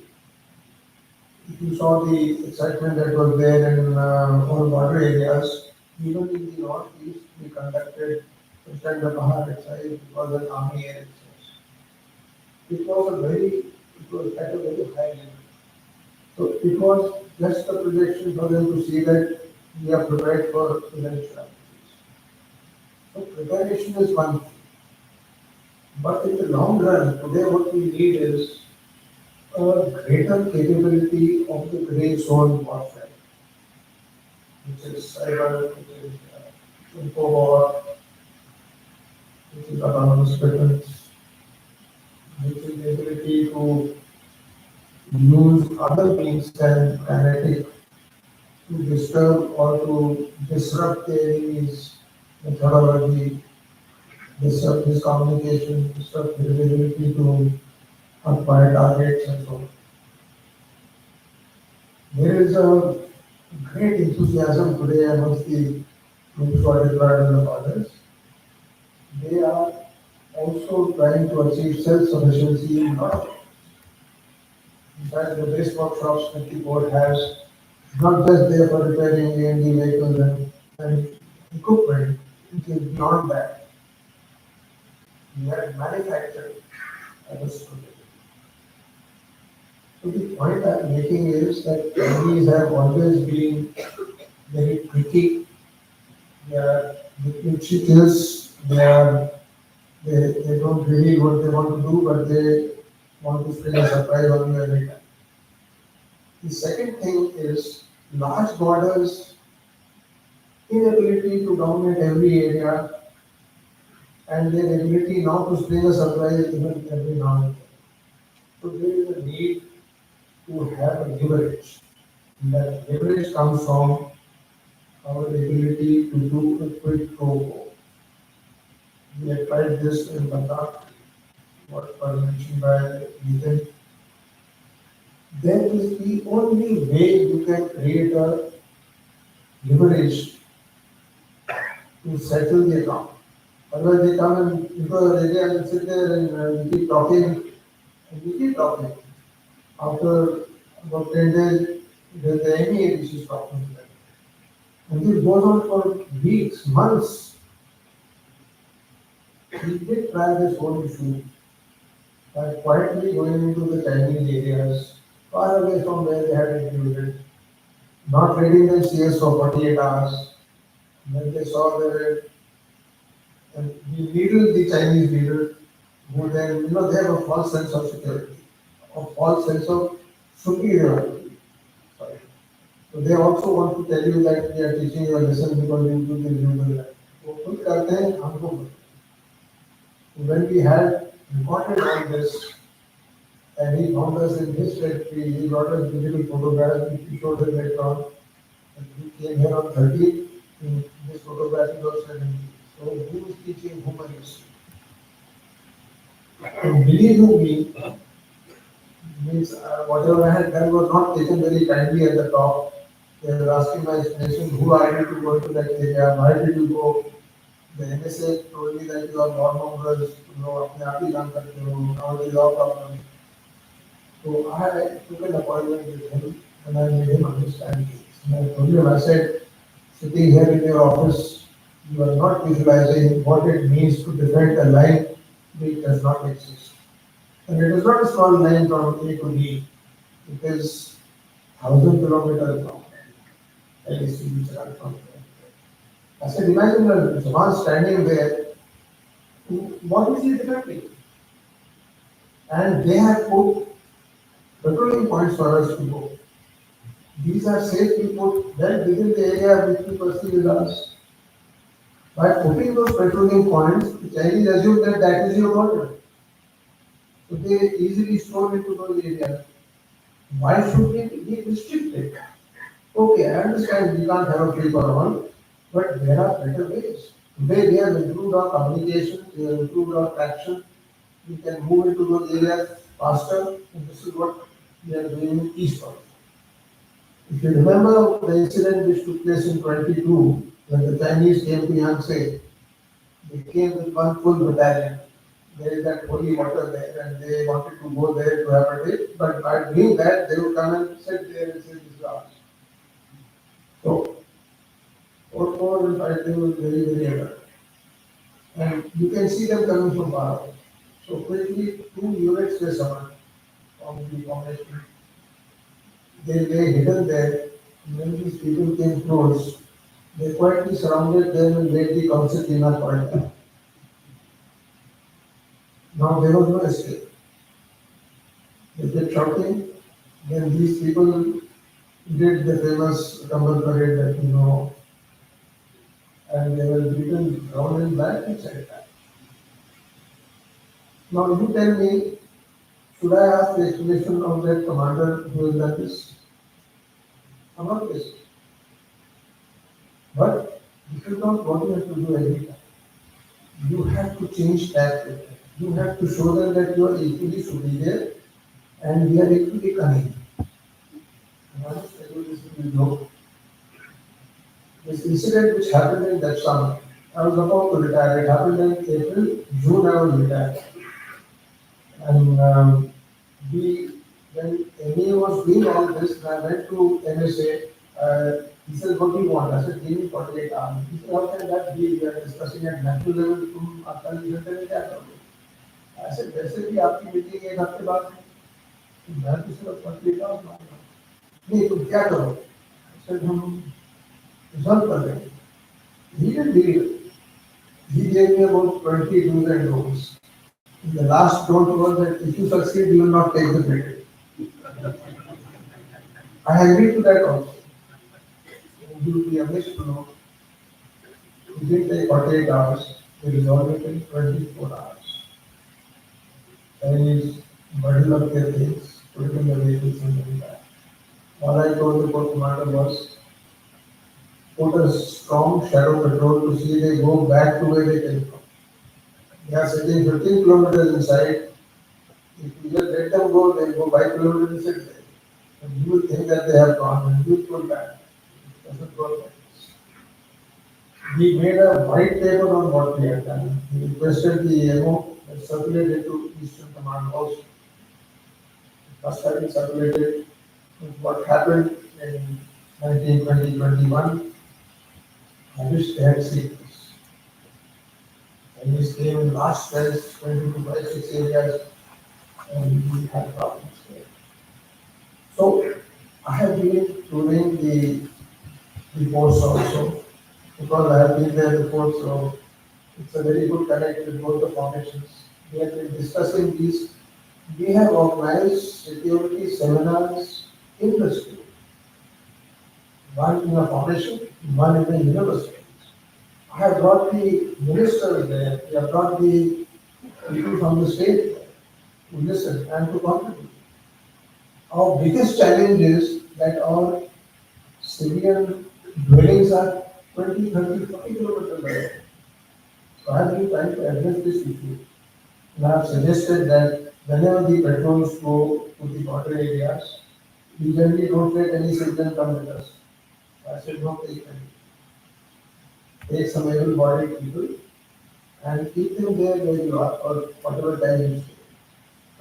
if you saw the excitement that was there in all border areas, even in the northeast, we conducted Prachanda Bahar exercise. It was an army air exercise. It was at a very high level. So it was just a projection for them to see that we are prepared for eventualities. So preparation is one thing, but in the long run, today what we need is a greater capability of the gray zone warfare, which is cyber, which is info war, which is autonomous weapons, which is the ability to use other means than kinetic to disturb or to disrupt the enemy's methodology, disrupt his communication, disrupt his ability to acquire targets and so on. There is a great enthusiasm today amongst the troops who are deployed on the borders. They are also trying to achieve self-sufficiency in knowledge. In fact, the base workshops that the board has is not just there for repairing AMD vehicles and equipment, it is beyond that. we had manufactured as a student. So the point I'm making is that Chinese have always been very tricky. They are litigious. They don't really what they want to do, but they want to spring a surprise on you every time. The second thing is large borders, inability to dominate every area, and their ability now to spring a surprise even every now and then. So there is a need to have a leverage. And that leverage comes from our ability to do a quid pro quo. We have tried this in Ladakh, what was mentioned by Ethan. That is the only way you can create a leverage to settle the account. Otherwise, they come and because they can sit there and we keep talking and we keep talking. After about 10 days, the enemy is talking to them. And this goes on for weeks, months. We did try this whole issue by quietly going into the Chinese areas, far away from where they had included, not letting them see us for 48 hours. When they saw that and we needle the Chinese leader, who then, they have a false sense of security, a false sense of superiority. Sorry. So they also want to tell you that we are teaching you a lesson because you do this, you do that. वो खुद करते हैं हमको बोलते हैं. When we had recorded all this, and he found us in his factory, he brought us digital photographs which he showed us later on. And we came here on 30th, in this photograph was 70. So who is teaching whom are you seeing? And believe you me, means whatever I had done was not taken very kindly at the top. They were asking my explanation, who are you to go to that area, why did you go? The NSA told me that you are non-members, अपने आप ही काम करते हो, now it is your problem. So I took an appointment with him and I made him understand things. And I told him, I said, sitting here in your office, you are not visualizing what it means to defend a line which does not exist. And it is not a small line from A to B. It is 1,000 kilometers long. I see which run from there. I said, imagine a Jawan standing there. What is he defending? And they have put patrolling points for us to go. These are safely put well within the area which we perceive as ours. By putting those patrolling points, the Chinese assume that that is your border. So they easily storm into those areas. Why should we be restricted? Okay, I understand we can't have a free for all, but there are better ways. Today we have improved our communication, we have improved our traction, we can move into those areas faster, and this is what we are doing eastward. If you remember the incident which took place in 22, when the Chinese came to Yangtze, they came with one full battalion. There is that holy water there, and they wanted to go there to have a day, but by doing that, they would come and sit there and say, this is ours. So, all and 5 they were very, very alert. And you can see them coming from far away. So quickly, 2 units were summoned from the formation. They lay hidden there. When these people came close, they quietly surrounded them and made the concertina corridor. Now there was no escape. They kept shouting. Then these people did the famous Kambal parade that you know, and they were beaten round and back and side back. Now you tell me, should I ask the explanation of that commander who has done this? I'm not listening. But this is not what you have to do every time. You have to change that with them. You have to show them that you are equally superior and we are equally cunning. I want to tell you this little joke. This incident which happened in that summer, I was about to retire. It happened in April, June I was retired. And when MA was doing all this, I went to NSA. He said, what do you want? I said, give me 48 hours. He said, how can that be? We are discussing at national level. तुम 48 घंटे में क्या करोगे? said, वैसे भी आपकी meeting एक हफ्ते बाद है, तो मैं तो सिर्फ पत्रिका और मांगा नहीं तुम क्या करो सर हम रिजॉल्व कर रहे हैं he did deal. He gave me about 20 do's and don'ts. The last don't was that if you succeed, you will not take the credit. I agreed to that also. You will be amazed to know it didn't take 48 hours. They resolved it in 24 hours. Chinese bundle up their things, put it in the vehicles and bring back. All I told the port commander was put a strong shadow patrol to see they go back to where they came from. They are sitting 15 kilometers inside. If you just let them go, they go 5 kilometers and sit there. And you will think that they have gone and you will pull back. It doesn't work like this. We made a white paper on what we had done. We requested the EMO and circulated to Eastern Command also. First having circulated what happened in 1920-21. I wish they had seen this. And this came in large strengths, 22 by 6 areas, and we had problems there. So I have been touring the force also, because I have been there before, so it's a very good connect with both the formations. We have been discussing these. We have organized security seminars in the school, one in a formation, one in a university. I have brought the ministers there, we have brought the people from the state there to listen and to contribute. Our biggest challenge is that our civilian dwellings are 20, 30, 40 kilometers away. So I have been trying to address this issue. And I have suggested that whenever the patrols go to the border areas, we generally don't let any civilian come with us. I said, no, take some able-bodied people and keep them there where you are or whatever time you stay.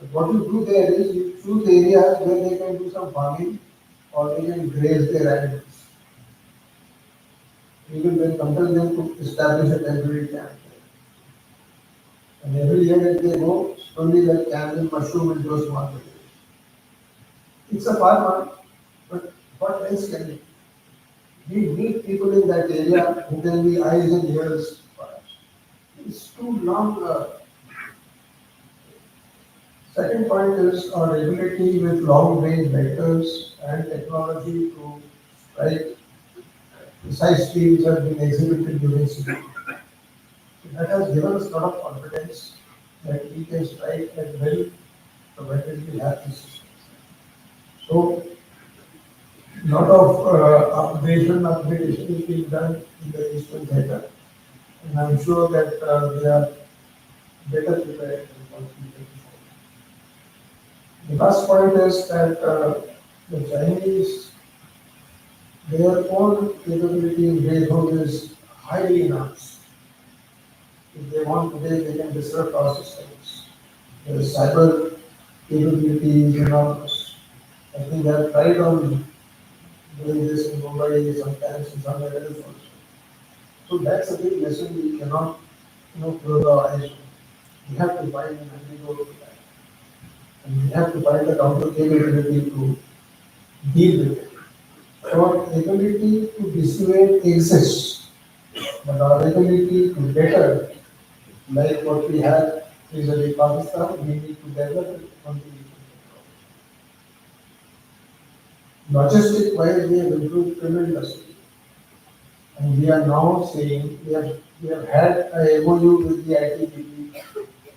But what you do there is you choose areas where they can do some farming or they can graze their animals. You will then compel them to establish a temporary camp. And every year that they go, slowly that camp will mushroom into a small village. It's a farmer, but what else can we? We need people in that area who can be eyes and ears for us. It's too long. Second point is our ability with long-range vectors and technology to strike precise fields have been exhibited during civil. That has given us a lot of confidence that we can strike at will provided we have these systems. So, lot of upgradation is being done in the Eastern Theatre, and I'm sure that they are better prepared than what we did before. The first point is that the Chinese, their own capability in railroad is highly enhanced. If they want today, they can disrupt our systems. Their cyber capability is enormous. I think they have tried on doing this in Mumbai, sometimes in some areas also. So that's a big lesson we cannot, close our eyes on. We have to find an antidote to that. And we have to find a counter capability to deal with it. Our ability to dissuade exists, but our ability to better, like what we have vis-a-vis Pakistan, we need to develop it on the logistic wise, we have improved tremendously. And we are now saying we have had a MOU with the ITBP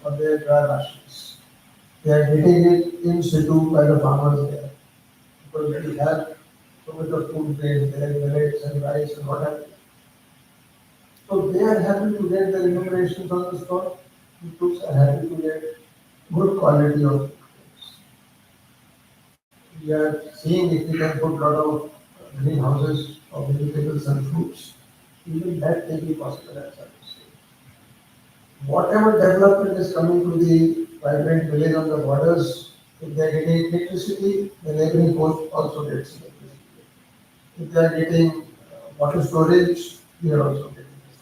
for their dry rations. They are getting it in situ by the farmers there. Because we have so much of food grains there, millets and rice and whatever. So they are happy to get the remunerations on the spot. The troops are happy to get good quality of food. We are seeing if we can put a lot of greenhouses of vegetables and fruits, even that can be possible as I would say. Whatever development is coming to the vibrant village on the borders, if they are getting electricity, the neighboring post also gets electricity. If they are getting water storage, we are also getting this.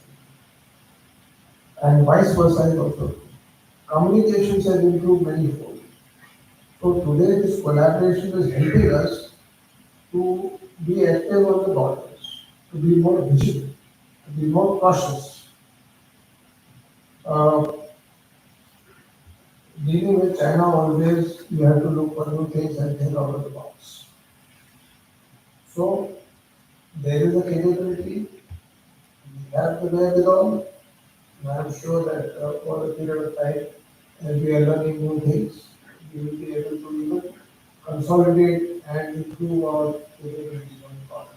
And vice versa is also true. communications have improved manifold. So today this collaboration is helping us to be active on the borders, to be more vigilant, to be more cautious. Uh, Dealing with China always you have to look for new things and think out of the box. So there is a capability, we have the wherewithal, and I am sure that for a period of time, as we are learning new things, we will be able to even consolidate and improve our capabilities on the product.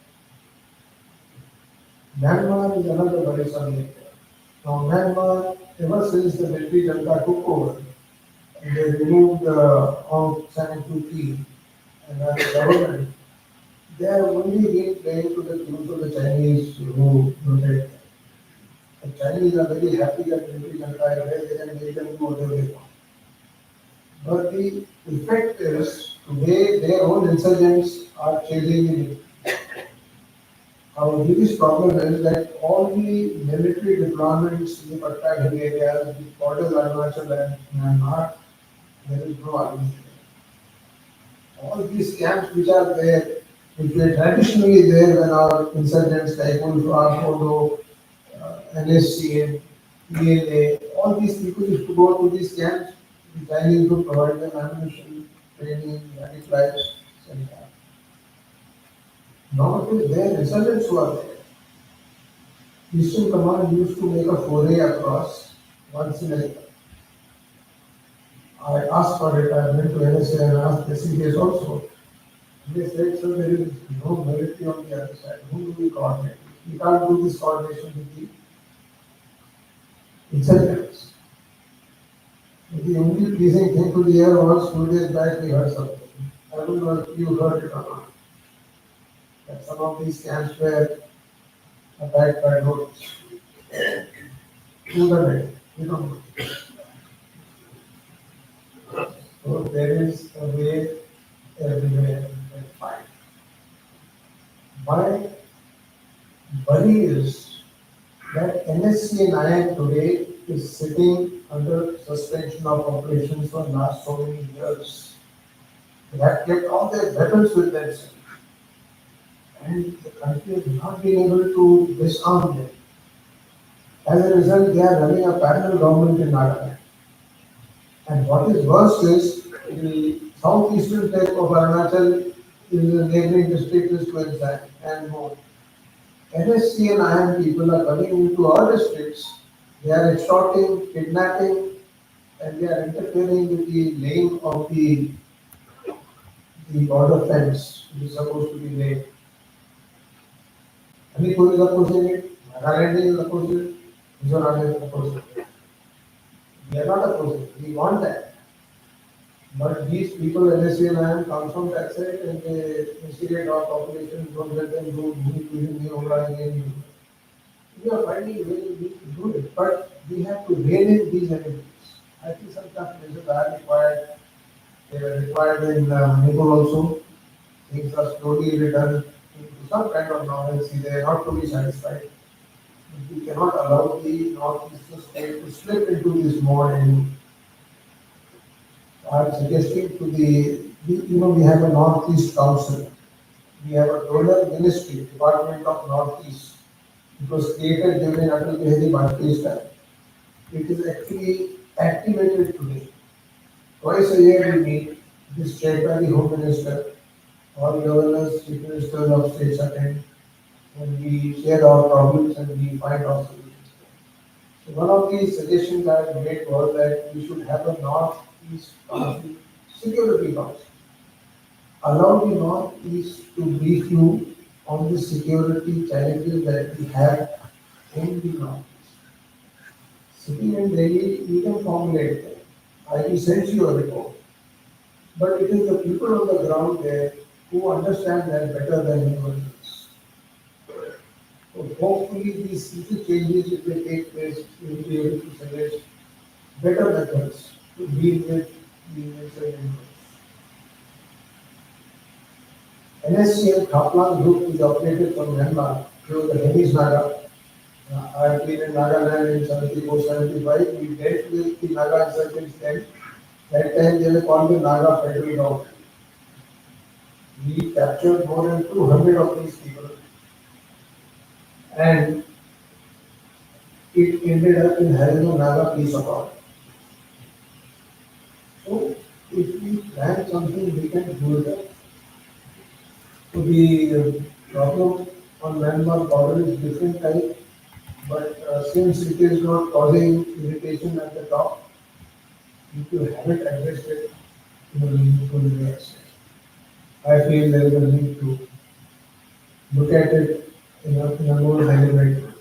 Myanmar is another very subject. Now Myanmar, ever since the military junta took over, and they removed Aung San Suu Kyi and the government, they have only been playing to the tunes of the Chinese who rotate. The Chinese are very happy that military junta is there, they can make them do whatever they want. But the effect is today their own insurgents are chasing the. Our biggest problem is that all the military deployments in the Patta Hill areas, the borders Arunachal and Myanmar, there is no army. All these camps which are there, which were traditionally there when our insurgents like Ulfa, Bodo, NSC, PLA, all these people used to go to these camps. The Chinese would provide them ammunition, training, radicalized, and now it is their insurgents who are there. Eastern Command used to make a foray across once in a year. I asked for it, I went to NSA and asked the CBS also. They said, so there is no military on the other side. Who do we coordinate? We can't do this coordination with the insurgents. The only pleasing thing to the ear was 2 days back we heard something. I don't know if you heard it or not. That some of these camps were attacked by drones. Who done it? We don't know. So there is a way everywhere and fight. My worry is that NSC and IM today is sitting under suspension of operations for last so many years. They have kept all their weapons with themselves, and the country has not been able to disarm them. As a result, they are running a parallel government in Nagaland. And what is worse is the southeastern tip of Arunachal is the neighboring district is Queensland and more. NSC and IM people are coming into our districts. They are extorting, kidnapping, and they are interfering with the laying of the border fence which is supposed to be laid. Manipur is opposing it, Nagaland is opposing it, Mizoram is opposing it. We are not opposing it. We want that. But these people, NSC and IM, come from that side and they instigate our population, don't let them do the online game. We are finding a way to do it, but we have to rein in these enemies. I think some tough measures are required. They were required in Manipur also. Things are slowly returned into some kind of normalcy. They are not fully satisfied. But we cannot allow the northeastern state to slip into this mode. And I'm suggesting to we have a Northeast Council. We have a donor ministry, Department of Northeast. It was created during Atal Bihari Vajpayee's time. It is actually activated today. Twice a year we meet. It is chaired by the Home Minister. All governors, chief ministers of states attend, and we share our problems and we find our solutions. So one of the suggestions I made was that we should have a Northeast Council, Security Council. Allow the Northeast to brief you on the security challenges that we have in the Northeast. Sitting in Delhi, you can formulate them. I will send you a report. But it is the people on the ground there who understand that better than anyone else. So hopefully these little changes, if they take place, we will be able to suggest better methods to deal with the incident. NSC and Khaplang group is operated from Myanmar through the Hemis Naga, I've been in Nagaland in 74, 75. We dealt with the Naga insurgents then. That time they were called the Naga Federal Government. We captured more than 200 of these people, and it ended up in having a Naga peace accord. So if we plan something, we can do it. So the problem on Myanmar border is different type, but since it is not causing irritation at the top, if you haven't addressed it in a meaningful way, I feel there is a need to look at it in a more deliberate way.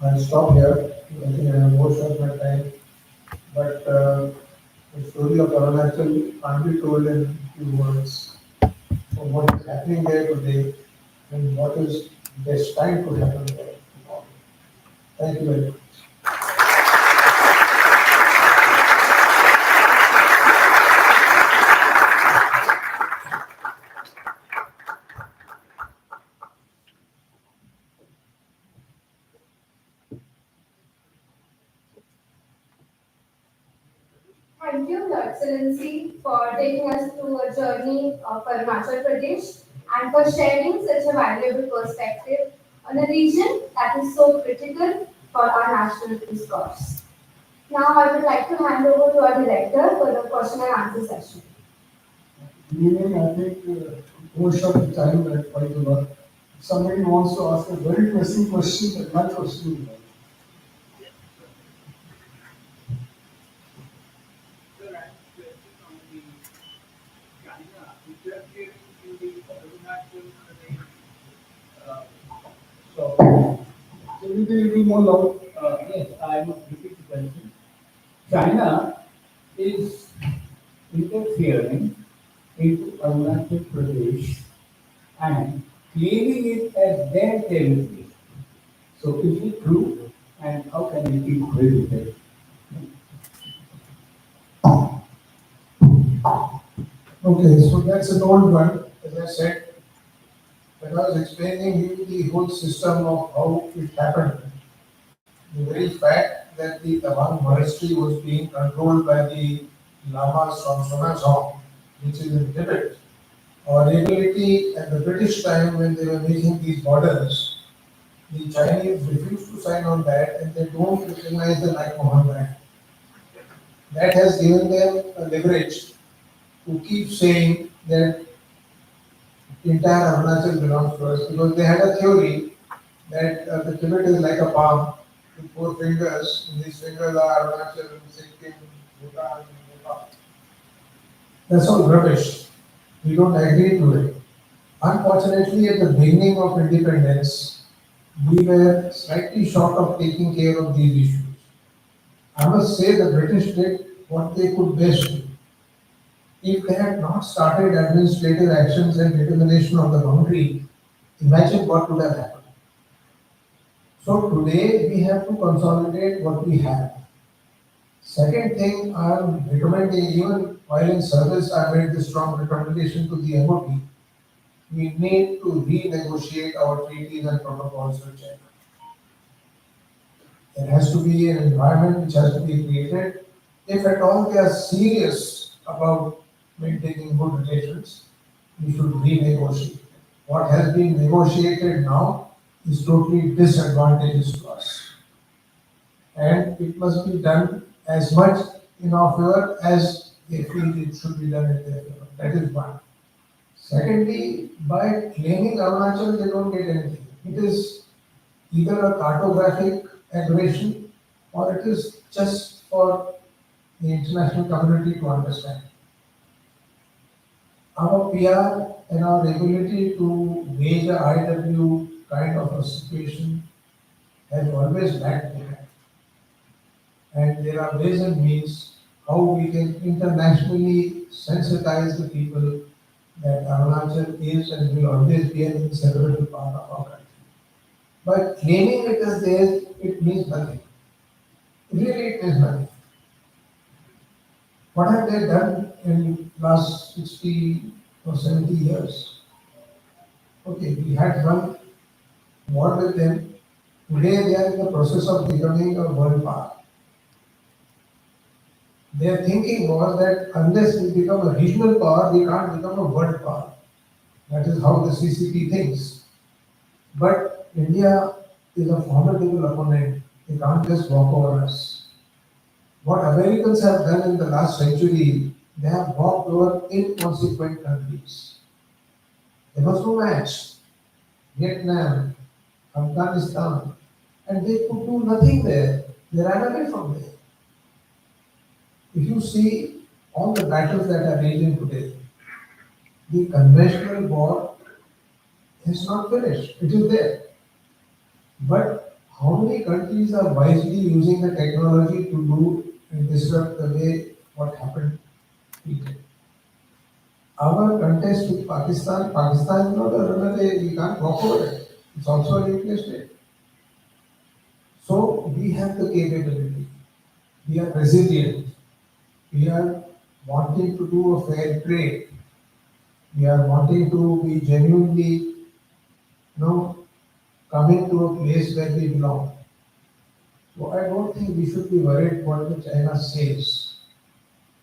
I'll stop here. I think I have most of my time, but the story of Arunachal can't be told in few words. So what is happening there today and what is destined to happen there. Thank you very much. Thank you, Your Excellency, for taking us through a journey of Arunachal Pradesh and for sharing such a valuable perspective on a region that is so critical for our national discourse. Now, I would like to hand over to our director for the question and answer session. Meaning, I think most of the time that quite a lot. Somebody wants to ask a very pressing question, that my question is Sir, I have a question on the China interfering in the Arunachal Pradesh. Uh, so, can you be a little more loud? yes, I would repeat the question. China is interfering into Arunachal Pradesh and claiming it as their territory. So, is it true? And how can we keep with it? Okay, so that's an old one. As I said, when I was explaining you the whole system of how it happened, the very fact that the Tawang monastery was being controlled by the lamas from Sonazong, which is in Tibet, our ability at the British time when they were making these borders, the Chinese refused to sign on that and they don't recognize the Nag brand. That has given them a leverage to keep saying that entire Arunachal belongs to us because they had a theory that the Tibet is like a palm with four fingers. And these fingers are Arunachal, Sikkim, Bhutan, Nepal. That's all rubbish. We don't agree to it. Unfortunately, at the beginning of independence, we were slightly short of taking care of these issues. I must say the British did what they could best do. If they had not started administrative actions and determination of the boundary, imagine what would have happened. So today we have to consolidate what we have. Second thing I'm recommending, even while in service, I made this strong recommendation to the MOD. We need to renegotiate our treaties and protocols with China. There has to be an environment which has to be created. If at all they are serious about maintaining good relations, we should renegotiate. What has been negotiated now is totally disadvantageous to us. And it must be done as much in our favor as they feel it should be done in their favor. That is one. Secondly, by claiming Arunachal, they don't get anything. It is either a cartographic aberration or it is just for the international community to understand. Our PR and our ability to wage a IW kind of a situation has always lacked behind. And there are ways and means how we can internationally sensitize the people that Arunachal is and will always be an inseparable part of our country. By claiming it as theirs, it means nothing. Really, it means nothing. What have they done in last 60 or 70 years? Okay, we had one war with them Today they are in the process of becoming a world power. Their thinking was that unless we become a regional power, we can't become a world power. That is how the CCP thinks. But India is a formidable opponent. They can't just walk over us. What Americans have done in the last century, they have walked over inconsequent countries. There was no match. Vietnam, Afghanistan, and they could do nothing there. They ran away from there. If you see all the battles that are raging today, the conventional war is not finished. It is there. But how many countries are wisely using the technology to do and disrupt the way what happened? Our contest with Pakistan, Pakistan is not a runaway, we can't walk over it. It's also a nuclear state. So we have the capability. We are resilient. We are wanting to do a fair trade. We are wanting to be genuinely, coming to a place where we belong. So I don't think we should be worried what the China says.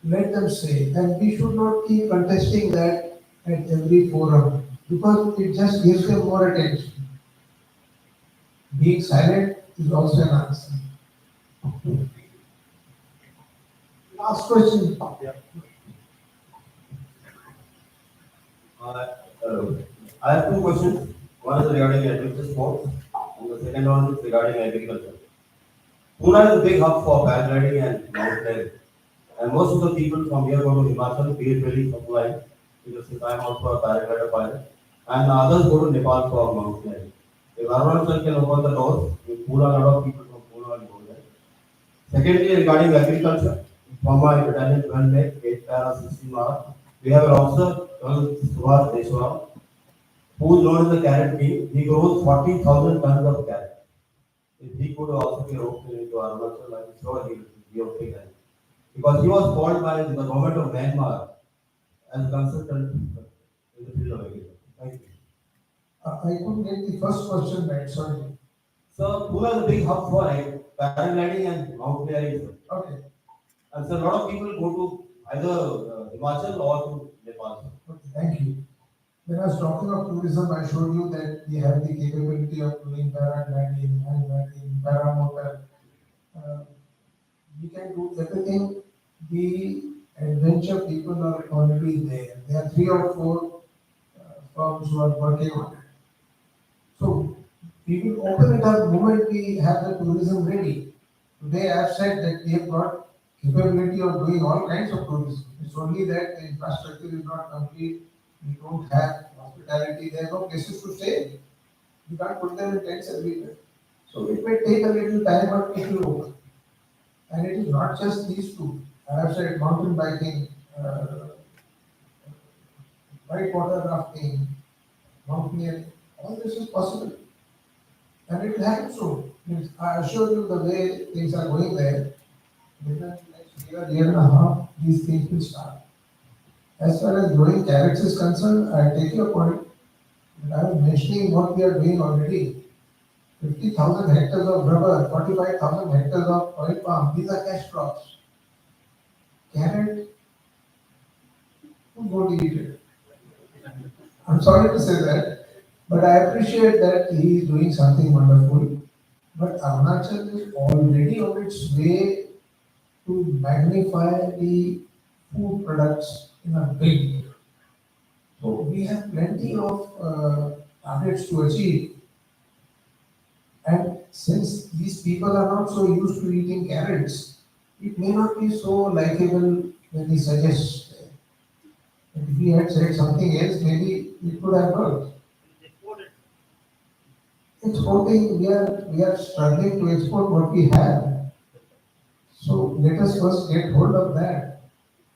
Let them say, and we should not keep contesting that at every forum because it just gives them more attention. Being silent is also an answer. Last question. Uh, uh, I have two questions. One is regarding adventure sports, and the second one is regarding agriculture. Pune is a big hub for paragliding and mountaineering, and most of the people from here go to Himachal, be it really supply, because since I am also a paraglider pilot, and others go to Nepal for mountaineering. If Arunachal can open the doors, with Pune, a lot of people from Pune will go there. Secondly, regarding agriculture, from my battalion 12 May, 8 Para 16 Mar, we have an officer, Colonel Subhash Deshwal, who is known as the carrot king. He grows 40,000 tons of carrot. If he could also be roped into Arunachal, I'm sure he would be okay then. Because he was called by the government of Myanmar as a consultant in the field of agriculture. Thank you. I couldn't get the first question right, sorry. So, Pune is a big hub for paragliding and mountaineering. Okay, And so, a lot of people go to either Himachal or to Nepal. okay, thank you. When I was talking of tourism, I showed you that we have the capability of doing paragliding, hang gliding, paramotor. Uh, we can do everything. The adventure people are already there. There are 3 or 4 firms who are working on it. So we will open it up the moment we have the tourism ready. Today I have said that we have got capability of doing all kinds of tourism. It's only that the infrastructure is not complete. We don't have hospitality. There are no places to stay. You can't put them in tents everywhere. So it may take a little time, but it will open. And it is not just these two. I have said mountain biking, whitewater rafting, mountaineering. All this is possible. And it will happen soon. Means I assure you the way things are going there, within the next year and a half, these things will start. As far as growing carrots is concerned, I take your point. But I was mentioning what we are doing already. 50,000 hectares of rubber, 45,000 hectares of oil palm, these are cash crops. Carrot, who's going to eat it? I'm sorry to say that, but I appreciate that he is doing something wonderful. But Arunachal is already on its way to magnify the food products in a big way. So we have plenty of targets to achieve. And since these people are not so used to eating carrots, it may not be so likable when he suggests. But if he had said something else, maybe it could have worked. Exporting, we are struggling to export what we have. So let us first get hold of that.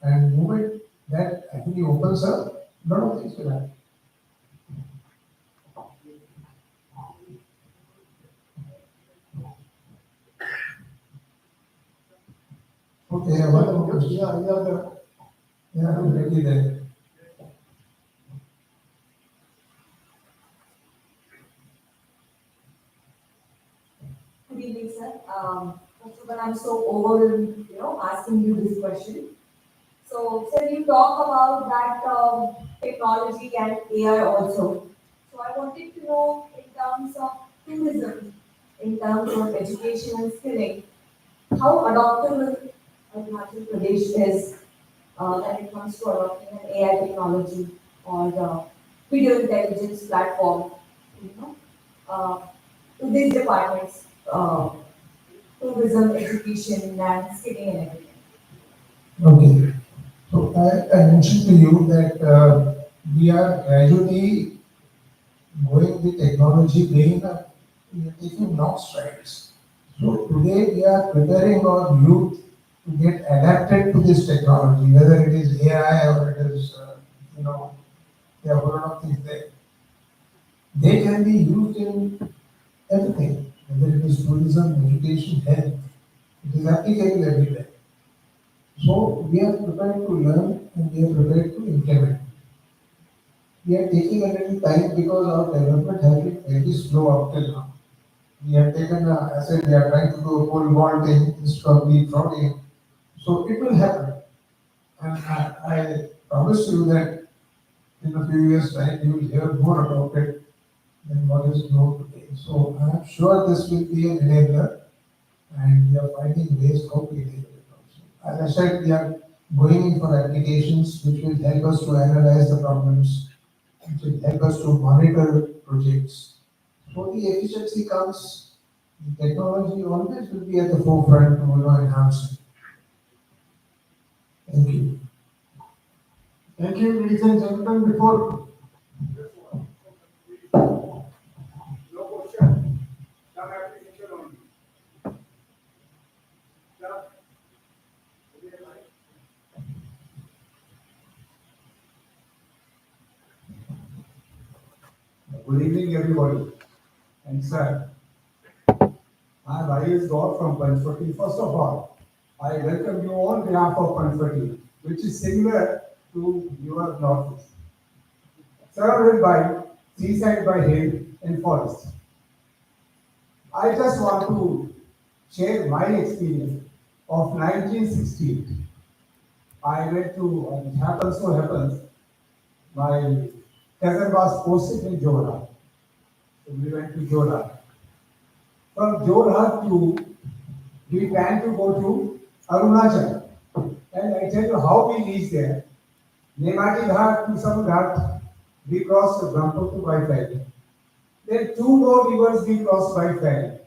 And the moment that actually opens up, a lot of things will happen. Okay, one more question. Yeah, I'm ready there. sir. First of all, I'm so overwhelmed, asking you this question. So, sir, you talk about that technology and AI also. So, I wanted to know in terms of tourism, in terms of education and skilling, how adaptable Arunachal Pradesh is when it comes to adopting an AI technology or the video intelligence platform, you know, uh, to these departments, tourism, education, and skilling and everything. Okay, so I mentioned to you that we are gradually going with technology, we are taking long strides. So today we are preparing our youth to get adapted to this technology, whether it is AI or it is, there are a lot of things there. They can be used in everything, whether it is tourism, education, health. It is applicable everywhere. So we are prepared to learn and we are prepared to implement. We are taking a little time because our development has been very slow up till now. We have taken, I said, we are trying to do a pole vaulting instead of leapfrogging. So it will happen. And I promise you that in a few years' time, you will hear more about it than what is known today. So I am sure this will be an enabler and we are finding ways how to enable it also. As I said, we are going in for applications which will help us to analyze the problems, which will help us to monitor projects. So the efficiency comes, the technology always will be at the forefront to enhance it. Thank you. Thank you, ladies and gentlemen. Before No question, some application only. Sir, good evening, everybody. And sir, I'm Ayush Gaur from Panchvati. First of all, I welcome you on behalf of Panchvati, which is similar to your northeast. Surrounded by seaside by hill and forest. I just want to share my experience of 1968. I went to, it happens so happens, my cousin was posted in Jorhat. So we went to Jorhat. From Jorhat to, we planned to go to Arunachal. And I tell you how we reached there. Nemati Ghat to some Ghat, we crossed Brahmaputra by ferry. Then two more rivers we crossed by ferry.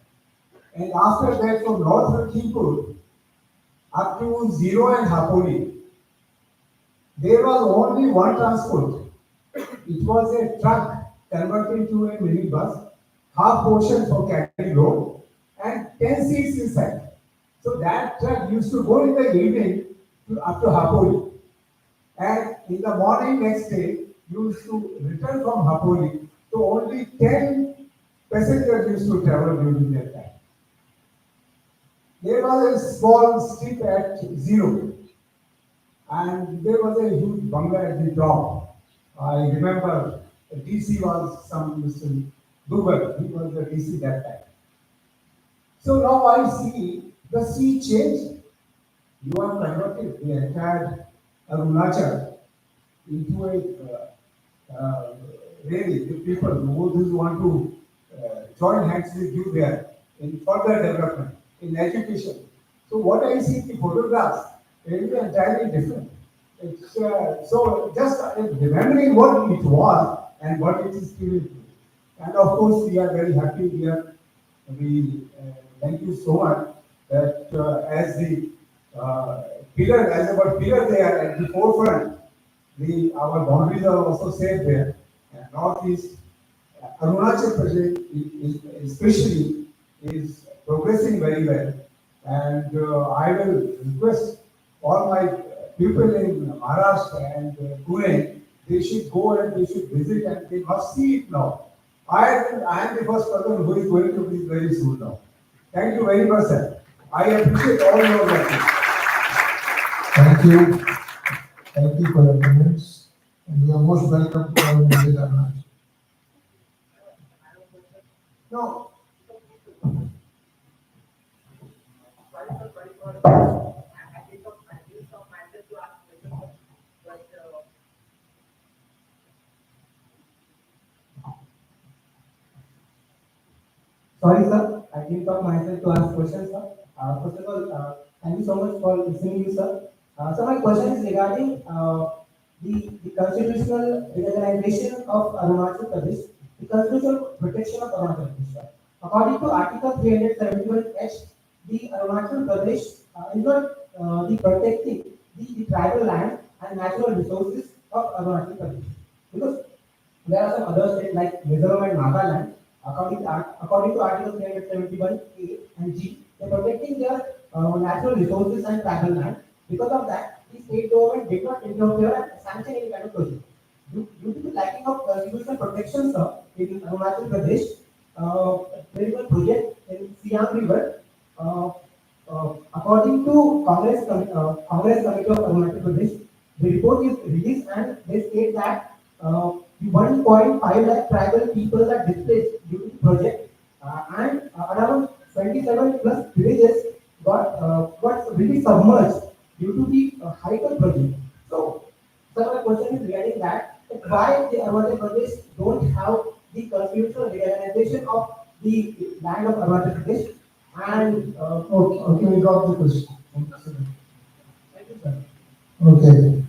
And after that, from North Lakhimpur up to Zero and Hapoli, there was only one transport. It was a truck converted to a minibus, half portion for carrying load, and 10 seats inside. So that truck used to go in the evening up to Hapoli. And in the morning next day, used to return from Hapoli. So only 10 passengers used to travel during that time. There was a small strip at Zero, and there was a huge bungalow at the top. I remember the DC was some Mr. Dugal, he was the DC that time. So now I see the sea change. You are converted the entire Arunachal into really the people who want to join hands with you there in further development, in education. So what I see in the photographs is entirely different. It's, so just remembering what it was and what it is today. And of course, we are very happy here. We thank you so much that as the pillar, as our pillar there at the forefront, our boundaries are also safe there. And northeast, Arunachal Pradesh especially is progressing very well. And I will request all my people in Maharashtra and Pune, they should go and they should visit and they must see it now. I am the first person who is going to visit very soon now. Thank you very much, sir. I appreciate all your work. Thank you. Thank you for your comments. And you are most welcome to our visit Arunachal. No. Sorry, sir. I didn't talk myself to ask questions, sir. First of all, thank you so much for listening, you, sir. So my question is regarding the constitutional recognition of Arunachal Pradesh, the constitutional protection of Arunachal Pradesh, sir. According to Article 371H, the Arunachal Pradesh is not the protecting the tribal land and natural resources of Arunachal Pradesh. Because there are some other states like Mizoram and Nagaland, according to Article 371A and G, they are protecting their natural resources and tribal land. Because of that, the state government did not interfere and sanction any kind of project. Due to the lacking of constitutional protection, sir, in Arunachal Pradesh, there is a project in Siam River. According to Congress Committee of Arunachal Pradesh, the report is released and they state that 1.5 lakh tribal people are displaced due to the project, and around 27 plus villages got really submerged due to the height of project. So, sir, my question is regarding that why the Arunachal Pradesh don't have the constitutional recognition of the land of Arunachal Pradesh, and Okay, we got the question. thank you, sir. Okay.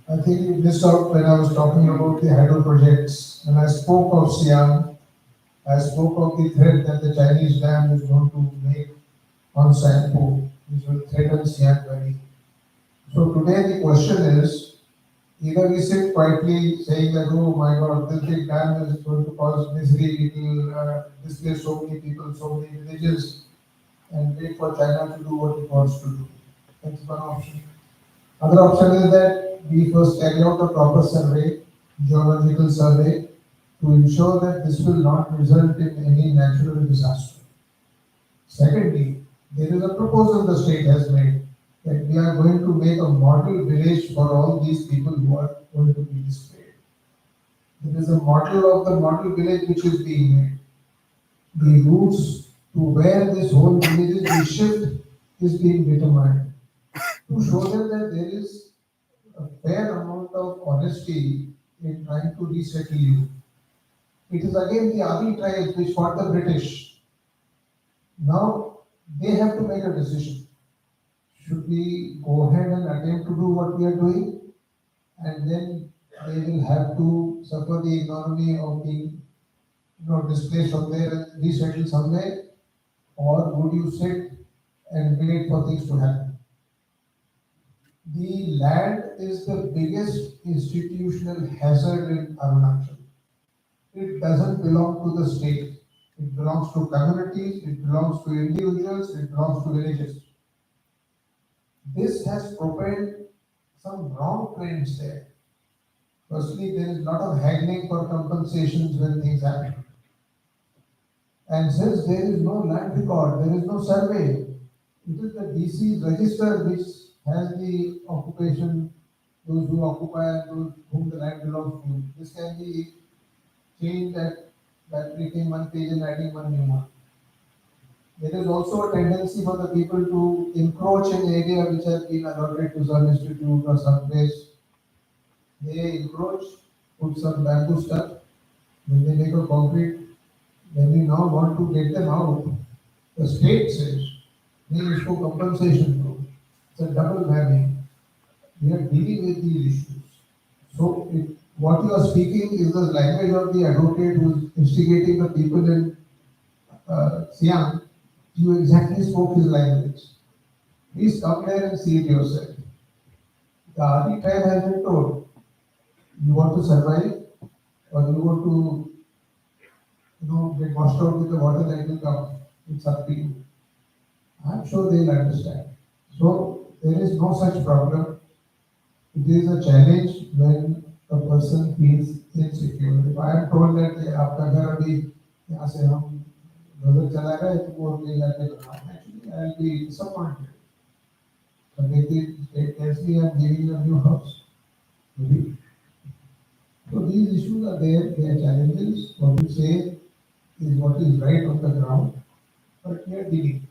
I think you missed out when I was talking about the hydro projects. When I spoke of Siam, I spoke of the threat that the Chinese dam is going to make on Sanpo, which will threaten Siam Valley. So today the question is, either we sit quietly saying that, oh my God, this big dam is going to cause misery, it will displace so many people, so many villages, and wait for China to do what it wants to do. That's one option. Other option is that we first carry out a proper survey, geological survey, to ensure that this will not result in any natural disaster. Secondly, there is a proposal the state has made that we are going to make a model village for all these people who are going to be displaced. There is a model of the model village which is being made. The routes to where this whole village will shift is being determined to show them that there is a fair amount of honesty in trying to resettle you. It is again the Adi tribes which fought the British. Now they have to make a decision. Should we go ahead and attempt to do what we are doing? And then they will have to suffer the economy of being displaced from there and resettle somewhere? Or would you sit and wait for things to happen? The land is the biggest institutional hazard in Arunachal. It doesn't belong to the state. It belongs to communities, it belongs to individuals, it belongs to villages. This has propelled some wrong trends there. Firstly, there is a lot of haggling for compensations when things happen. And since there is no land record, there is no survey, it is the DC's register which has the occupation, those who occupy and those whom the land belongs to. This can be changed by clicking one page and adding one new one. There is also a tendency for the people to encroach an area which has been allotted to some institute or some place. They encroach, put some bamboo stuff, then they make a concrete. When you now want to get them out, the state says they issue compensation loan. It's a double whammy. We are dealing with these issues. So what you are speaking is the language of the advocate who is instigating the people in Siam. You exactly spoke his language. Please come there and see it yourself. The Adi tribe has been told, you want to survive or you want to get washed out with the water that will come. It's up to you. I'm sure they'll understand. So there is no such problem. It is a challenge when a person feels insecure. If I am told that आपका घर अभी यहाँ से हम नजर चला गए तो वो ले जाके बनाना, actually I will be disappointed. But if it tells me I'm giving you a new house, maybe. So these issues are there, they are challenges. What you say is what is right on the ground, but we are dealing.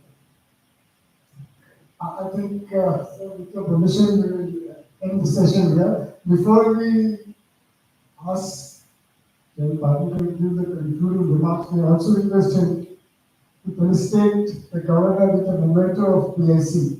I think, so with your permission, we will end the session here. Before we ask the party to give the concluding remarks, we also request him to felicitate the governor with a memento of PIC.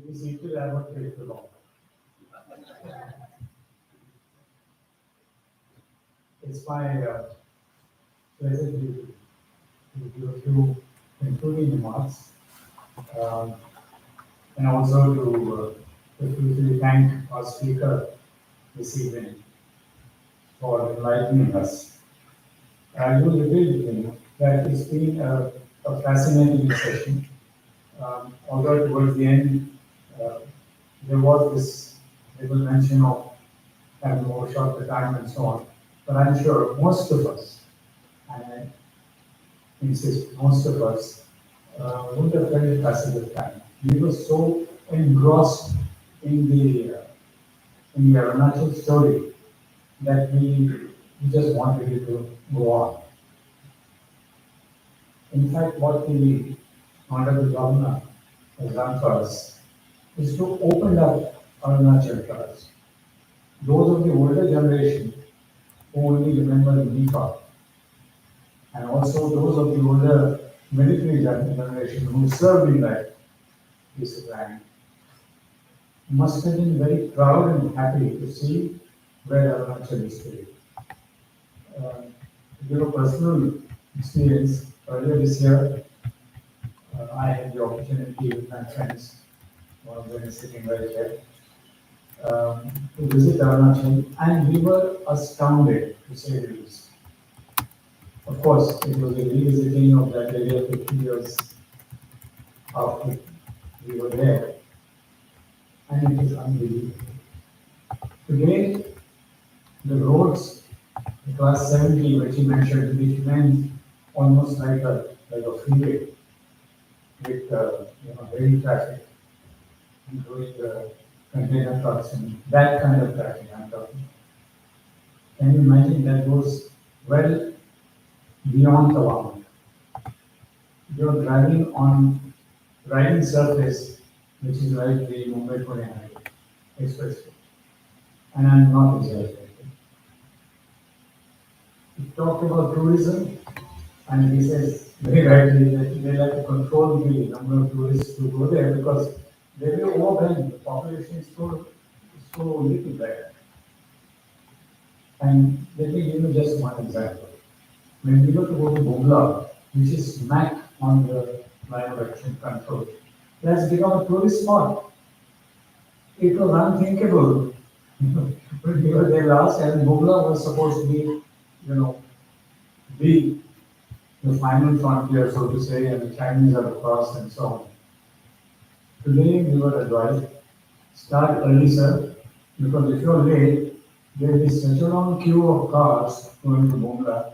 We seem to have a pretty long. It's my pleasure to give a few concluding remarks, um, and also to briefly thank our speaker this evening for enlightening us. I will reveal to you that it's been a fascinating session. Although towards the end, uh, there was this little mention of having overshot the time and so on. But I'm sure most of us, and I insist, most of us, wouldn't have felt the passage of time. We were so engrossed in the Arunachal story that we just wanted it to go on. In fact, what the Honorable Governor has done for us is to open up Arunachal for us. Those of the older generation who only remember Nepal, and also those of the older military generation who served in that piece of land, must have been very proud and happy to see where Arunachal is today. To give a personal experience, earlier this year, I had the opportunity with my friends, one of them is sitting right here, to visit Arunachal, and we were astounded, to say the least. Of course, it was a revisiting of that area 50 years after we were there, and it is unbelievable. Today, the roads, the class 70, which you mentioned, which meant almost like a freeway with heavy traffic, including the container trucks and that kind of traffic I'm talking. Can you imagine that goes well beyond the one? You're driving on riding surface, which is like the Mumbai-Pune highway expressway, and I'm not exaggerating. We talked about tourism, and he says very rightly that they like to control the number of tourists who go there because they will overwhelm. The population is so little there. And let me give you just one example. When we go to Bumla, which is smack on the line of action control, it has become a tourist spot. It was unthinkable when we were there last, and Bumla was supposed to be, be the final frontier, so to say, and the Chinese are across and so on. Today we were advised, start early, sir, because if you're late, there will be such a long queue of cars going to Bumla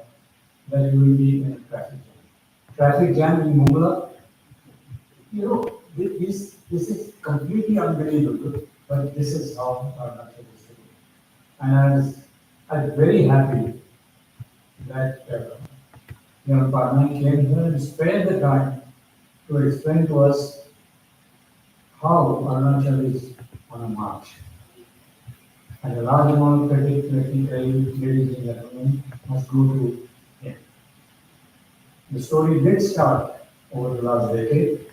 that you will be in a traffic jam. Traffic jam in Bumla, this is completely unbelievable, but this is how our country is today. And I was very happy that Parnay came here and spared the time to explain to us how Arunachal is on a march. And a large amount of credit, let me tell you, ladies and gentlemen, must go to him. The story did start over the last decade,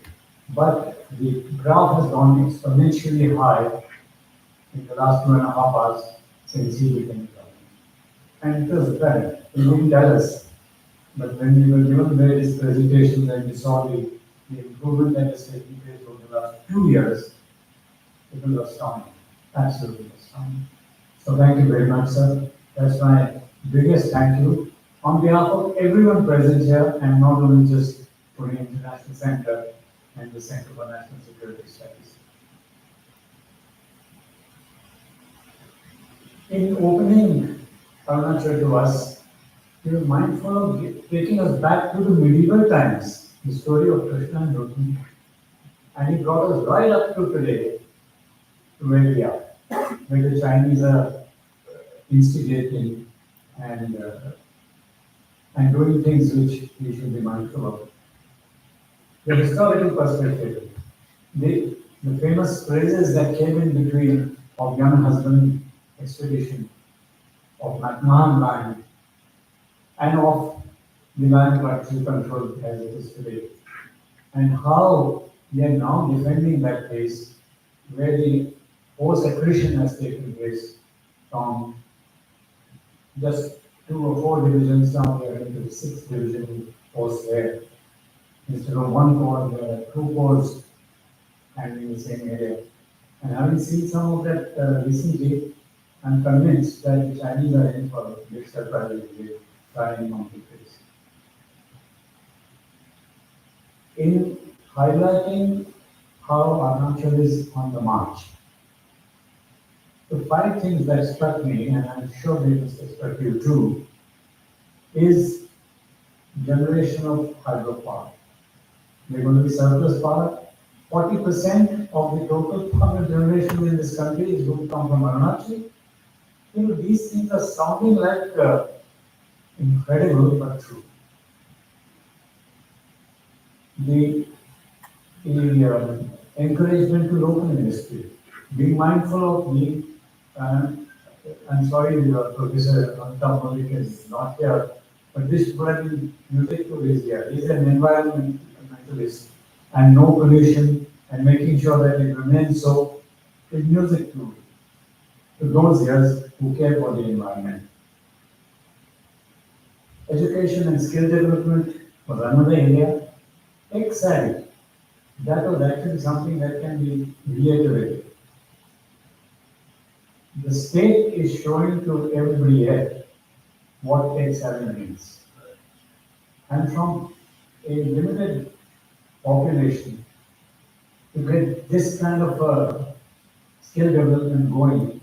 but the graph has gone exponentially high in the last 2.5 hours since he became government. And it was apparent. He didn't tell us. But when we were given various presentations and we saw the improvement that has taken place over the last 2 years, it was astounding. Absolutely astounding. So thank you very much, sir. That's my biggest thank you on behalf of everyone present here, and not only just Pune International Center and the Center for National Security Studies. In opening Arunachal to us, we were mindful of taking us back to the medieval times, the story of Krishna and Rukmini. And he brought us right up to today, to where we are, where the Chinese are instigating and doing things which we should be mindful of. The historical perspective, the famous phrases that came in between of young husband expedition, of McMahon line, and of the land partial control as it is today, and how we are now defending that place where the force accretion has taken place from just 2 or 4 divisions. Now we are into the 6th division force there. Instead of 1 corps, there are 2 corps handling the same area. And having seen some of that recently, I'm convinced that the Chinese are in for a big surprise with trying monkey face. In highlighting how Arunachal is on the march, the 5 things that struck me, and I'm sure they must have struck you too, is generation of hydropower. They're going to be surplus power. 40% of the total power generation in this country is going to come from Arunachal. These things are sounding like incredible but true. The encouragement to local industry, being mindful of the, I'm sorry, Professor Amitabh Malik is not here, but this brother music to is here. He's an environmentalist, and no pollution, and making sure that it remains so is music to those years who care for the environment. Education and skill development was another area. Excellent. That was actually something that can be reiterated. The state is showing to everybody here what excellent means. And from a limited population to get this kind of skill development going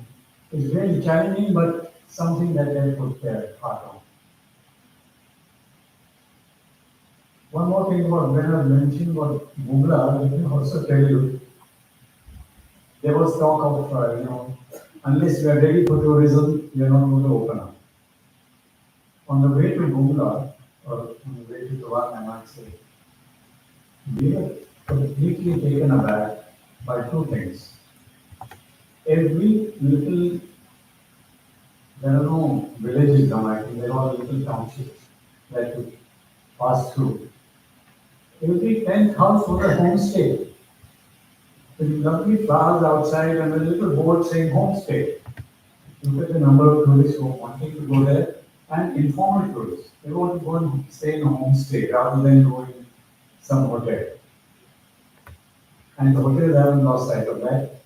is very challenging, but something that they put their heart on. One more thing about when I mentioned about Mugla, let me also tell you, there was talk of, unless we are ready for tourism, we are not going to open up. On the way to Mugla, or on the way to Tawan, I might say, we were completely taken aback by 2 things. Every little, there are no villages now, I think, there are little townships that you pass through. Every 10th house was a homestay. With lovely flowers outside and a little board saying homestay. Look at the number of tourists who are wanting to go there, and informal tourists. They want to go and stay in a homestay rather than go in some hotel. And the hotels haven't lost sight of that.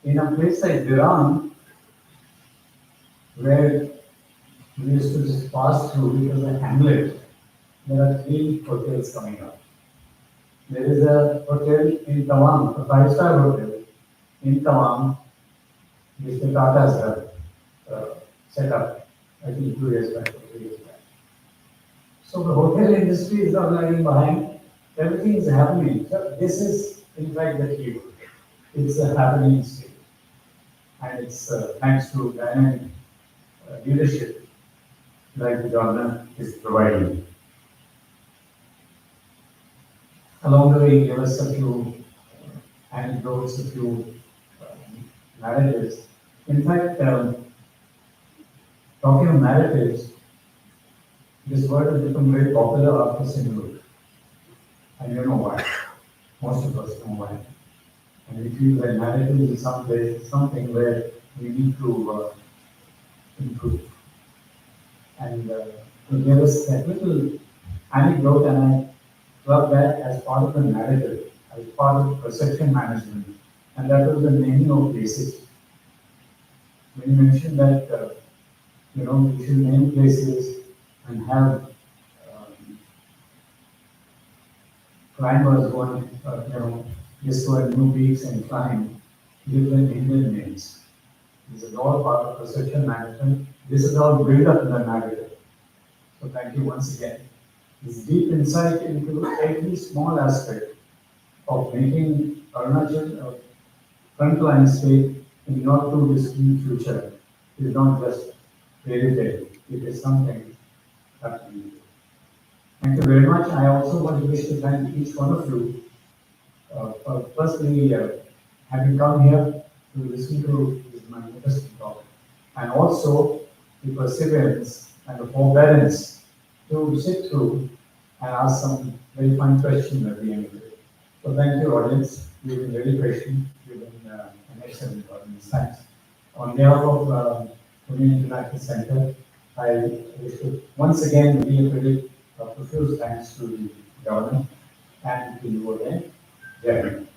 In a place like Viran, where we used to just pass through because of hamlet, there are 3 hotels coming up. There is a hotel in Tawang, a 5-star hotel in Tawang, which the Tatas have set up, I think 2 years back or 3 years back. So the hotel industry is not lagging behind. Everything is happening. So this is, in fact, the key word. It's a happening state. And it's thanks to dynamic leadership like the government is providing. Along the way, he gave us a few anecdotes, a few narratives. In fact, talking of narratives, this word has become very popular after Sindhu. And you know why. Most of us know why. And we feel that narrative is some place, something where we need to improve. And he gave us that little anecdote, and I love that as part of the narrative, as part of perception management. And that was the naming of places. When you mentioned that, we should name places and have climbers going, just go at new peaks and climb, give them Indian names. This is all part of perception management. This is all built up in the narrative. So thank you once again. This deep insight into every small aspect of making Arunachal a frontline state in not too distant future is not just fairy tale. It is something that we do. Thank you very much. I also want to wish to thank each one of you for firstly having come here to listen to this magnificent talk, and also the perseverance and the forbearance to sit through and ask some very fine questions at the end of it. So thank you, audience. You've been very patient. You've been an excellent audience. Thanks. On behalf of Pune International Center, I wish to once again reiterate profuse thanks to the government and to you again. Jai Hind.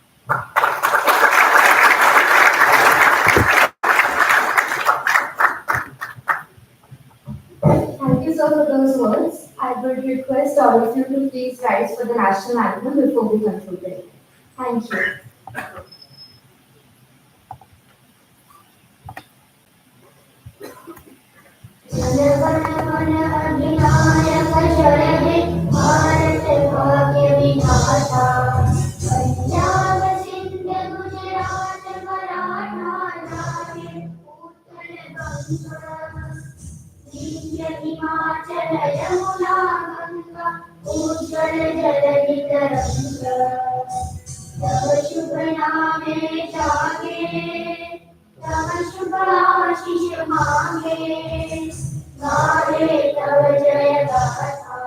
Thank you, sir, for those words. I would request all of you to please rise for the national anthem before we conclude it. Thank you. Jana Gana Mana अधिनायक जय हे भारत भाग्य विधाता पंजाब सिंध गुजरात मराठा द्राविड़ उत्कल बंगा विंध्य हिमाचल यमुना गंगा उज्जवल जलधि तरंगा तव शुभ नामे जागे तव शुभ आशीष मांगे गाहे तव जय गाथा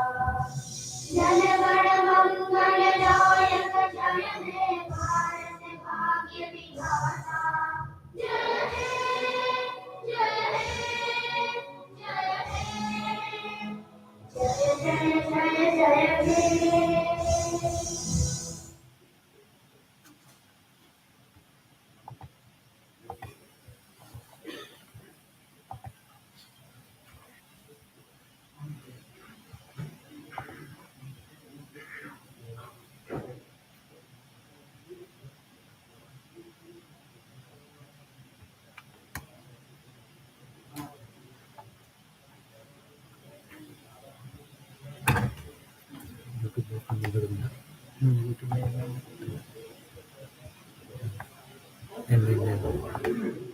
जनगण मंगलदायक जय हे भारत भाग्य विधाता जय हे जय हे जय हे जय जय जय हे YouTube